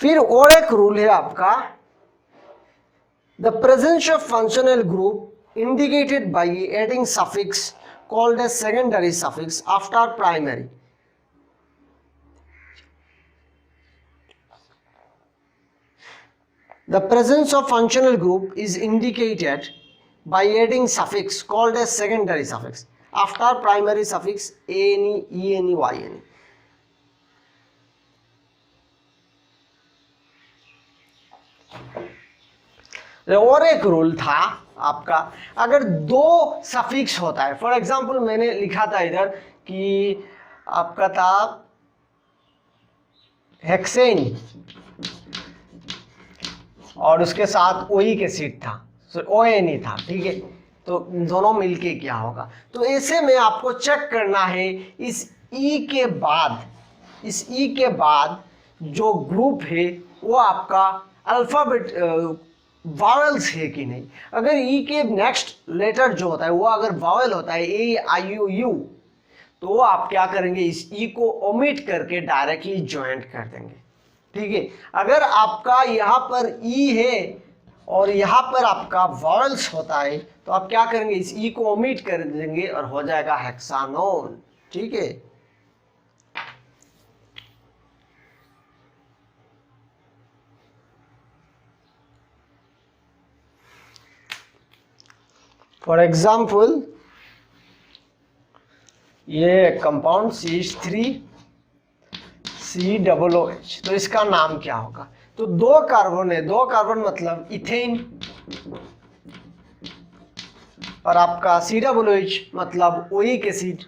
फिर और एक रूल है आपका, the presence of functional group indicated by adding suffix called as secondary suffix after primary. The presence of functional group is indicated by adding suffix called as secondary suffix after primary suffix ane, ene, yne. और एक rule था आपका, अगर दो suffix होता है, for example मैंने लिखा था इधर कि आपका था हेक्सेन और उसके साथ ओइक एसिड था, ONE था, ठीक है. तो दोनों मिलके क्या होगा, तो ऐसे में आपको चेक करना है इस E के बाद, इस E के बाद जो ग्रुप है वो आपका अल्फाबेट वावेल्स है कि नहीं. अगर E के नेक्स्ट लेटर जो होता है वो अगर वावेल होता है AIOU, तो आप क्या करेंगे, इस E को ओमिट करके डायरेक्टली ज्वाइंट कर देंगे, ठीक है. अगर आपका यहाँ पर E है और यहाँ पर आपका वावेल्स होता है, तो आप क्या करेंगे, इस E को ओमिट कर देंगे और हो जाएगा हेक्सानोन, ठीक है. फॉर एग्जाम्पल ये कंपाउंड CH3 COOH, तो इसका नाम क्या होगा, तो 2 कार्बन है, 2 कार्बन मतलब इथेन, और आपका COOH मतलब ओइक एसिड,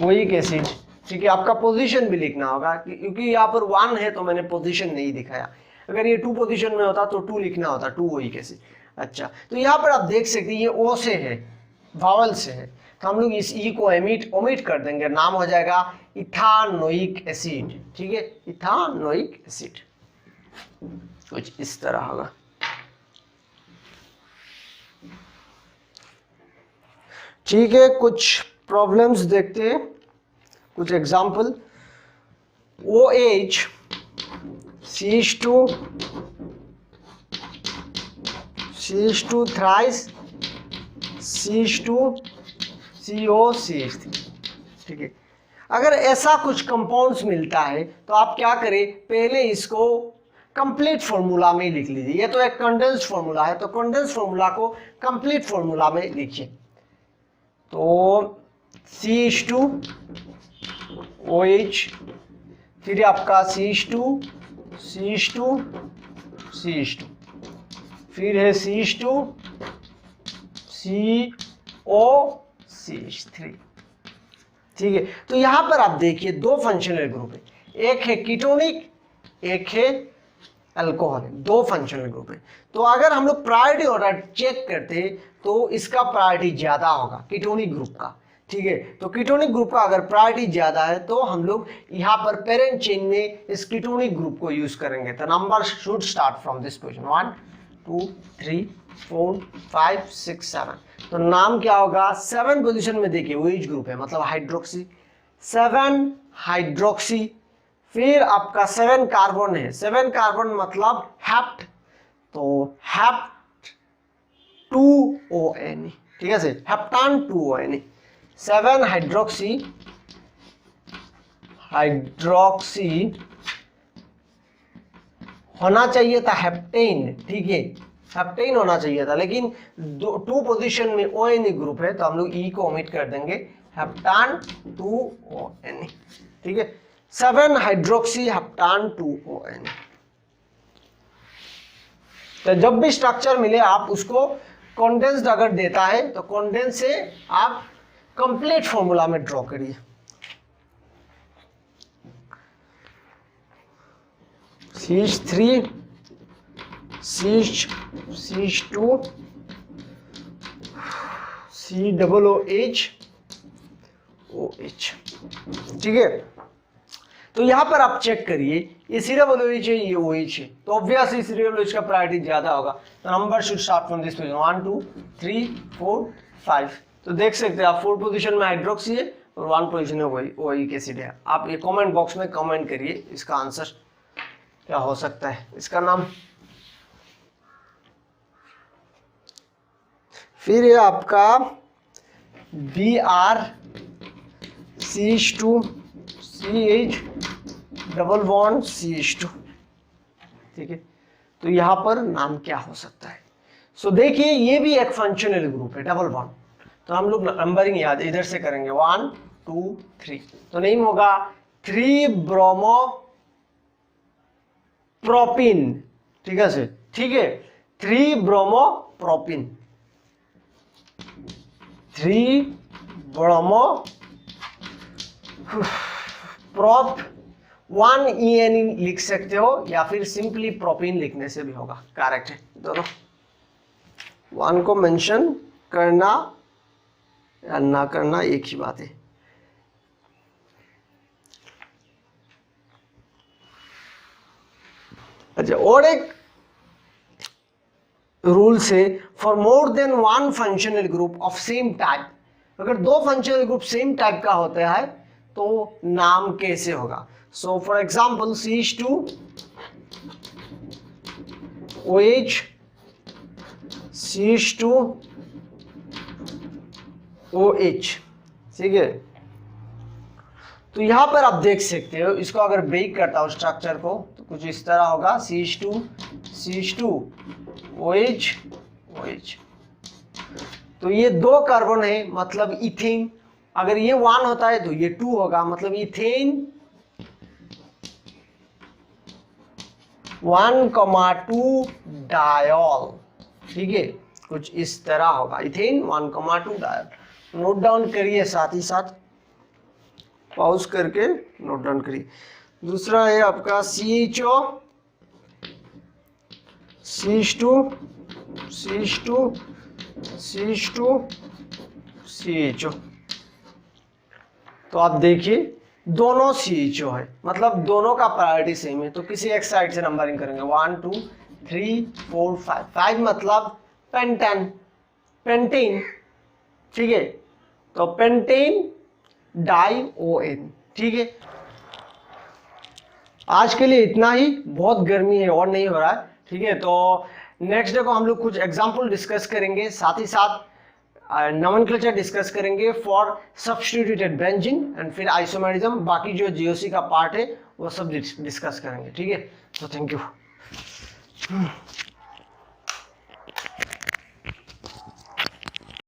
ओइक एसिड, ठीक है. आपका पोजीशन भी लिखना होगा क्योंकि यहाँ पर 1 है तो मैंने पोजीशन नहीं दिखाया. अगर ये 2 पोजीशन में होता तो 2 लिखना होता, 2 ओइक एसिड. अच्छा, तो यहाँ पर आप देख सकते हैं ये O से है, वावल से है, तो हम लोग इस E को ओमिट कर देंगे, नाम हो जाएगा इथानोइक एसिड, ठीक है, इथानोइक एसिड, कुछ इस तरह होगा. ठीक है, कुछ प्रॉब्लम्स देखते हैं, कुछ example. OH CH2 thrice CH2 CO CH3, ठीक है. अगर ऐसा कुछ कंपाउंड्स मिलता है तो आप क्या करें, पहले इसको कंप्लीट फॉर्मूला में लिख लीजिए. ये तो एक कंडेंस्ड फॉर्मूला है, तो कंडेंस्ड फॉर्मूला को कंप्लीट फॉर्मूला में लिखिए. तो CH2 OH, फिर आपका CH2 CH2 फिर है CH2 C OCH3। ठीक है, तो यहां पर आप देखिए दो फंक्शनल ग्रुप है, एक है कीटोनिक, एक है अल्कोहलिक, दो फंक्शनल ग्रुप है। तो अगर हम लोग प्रायोरिटी ऑर्डर चेक करते तो इसका प्रायोरिटी ज्यादा होगा कीटोनिक ग्रुप का। ठीक है, तो कीटोनिक ग्रुप का अगर प्रायोरिटी ज्यादा है तो हम लोग यहाँ पर पेरेंट चेन में इस कीटोनिक ग्रुप को यूज करेंगे। तो number should start from this position 1 2 3 4 5 6 7। तो नाम क्या होगा, 7 पोजीशन में देखिए OH ग्रुप है मतलब हाइड्रोक्सी, 7 हाइड्रोक्सी, फिर आपका 7 कार्बन है, 7 कार्बन मतलब हेप्ट, तो हेप्ट 2ONe। ठीक है, हेप्टान 2ONe, 7 हाइड्रोक्सी, हाइड्रोक्सी होना चाहिए था हेप्टेन। ठीक है, हेप्टेन होना चाहिए था, लेकिन 2 पोजीशन में ONe ग्रुप है तो हम लोग E को ओमिट कर देंगे, हेप्टान 2ONe। ठीक है, 7 हाइड्रोक्सी हेप्टान 2ONe। तो जब भी स्ट्रक्चर मिले आप उसको कॉन्डेंस्ड अगर देता है तो कॉन्डेंस से आप कंप्लीट फॉर्मूला में ड्रॉ करिए। CH3 CH2 COOH OH। ठीक है, तो यहां पर आप चेक करिए ये COOH है, ये OH है, तो ऑब्वियसली COOH का प्रायोरिटी ज्यादा होगा। तो number should start from this position 1 2 3 4 5। तो देख सकते हैं आप 4 पोजीशन में हाइड्रोक्सी है और 1 पोजीशन में OH एसिड है। आप ये कमेंट बॉक्स में कमेंट करिए इसका आंसर क्या हो सकता है, इसका नाम। फिर ये आपका Br CH2 CH double bond CH2। ठीक है, तो यहां पर नाम क्या हो सकता है। सो देखिए ये भी एक फंक्शनल ग्रुप है, डबल बॉन्ड। तो हम लोग नंबरिंग याद इधर से करेंगे 1 2 3। तो नेम होगा 3 ब्रोमो प्रोपिन। ठीक है, 3 bromo propyne, 3 bromo prop 1 ENE लिख सकते हो या फिर सिंपली प्रोपिन लिखने से भी होगा, करेक्ट है दोनों। 1 को मेंशन करना या ना करना एक ही बात है। अच्छा, और एक रूल से for more than 1 functional group of same type, अगर 2 फंक्शनल ग्रुप सेम टाइप का होता है तो नाम कैसे होगा। So for example CH2 OH CH2 OH। ठीक है, तो यहां पर आप देख सकते हो, इसको अगर ब्रेक करता हूं स्ट्रक्चर को तो कुछ इस तरह होगा, CH2 OH OH। तो ये 2 कार्बन है मतलब इथेन, अगर ये 1 होता है तो ये 2 होगा मतलब इथेन 1,2 डायोल। ठीक है, कुछ इस तरह होगा, इथेन 1,2 डायोल। नोट डाउन करिए, साथ ही साथ पॉज करके नोट डाउन करिए। दूसरा है आपका CHO CH2 CH2 CH2 CHO। तो आप देखिए दोनों CHO है मतलब दोनों का प्रायोरिटी सेम है, तो किसी एक साइड से नंबरिंग करेंगे 1 2 3 4 5। 5 मतलब पेंटेन, पेंटीन। ठीक है, तो पेंटीन डाइओएन। ठीक है, आज के लिए इतना ही, बहुत गर्मी है और नहीं हो रहा है। ठीक है, तो नेक्स्ट डे को हम लोग कुछ एग्जाम्पल डिस्कस करेंगे, साथ ही साथ नोमेनक्लेचर डिस्कस करेंगे फॉर सब्स्टिट्यूटेड बेंजीन एंड फिर आइसोमेरिज्म। बाकी जो जीओसी का पार्ट है वो सब डिस्कस करेंगे। ठीक है, तो थैंक यू।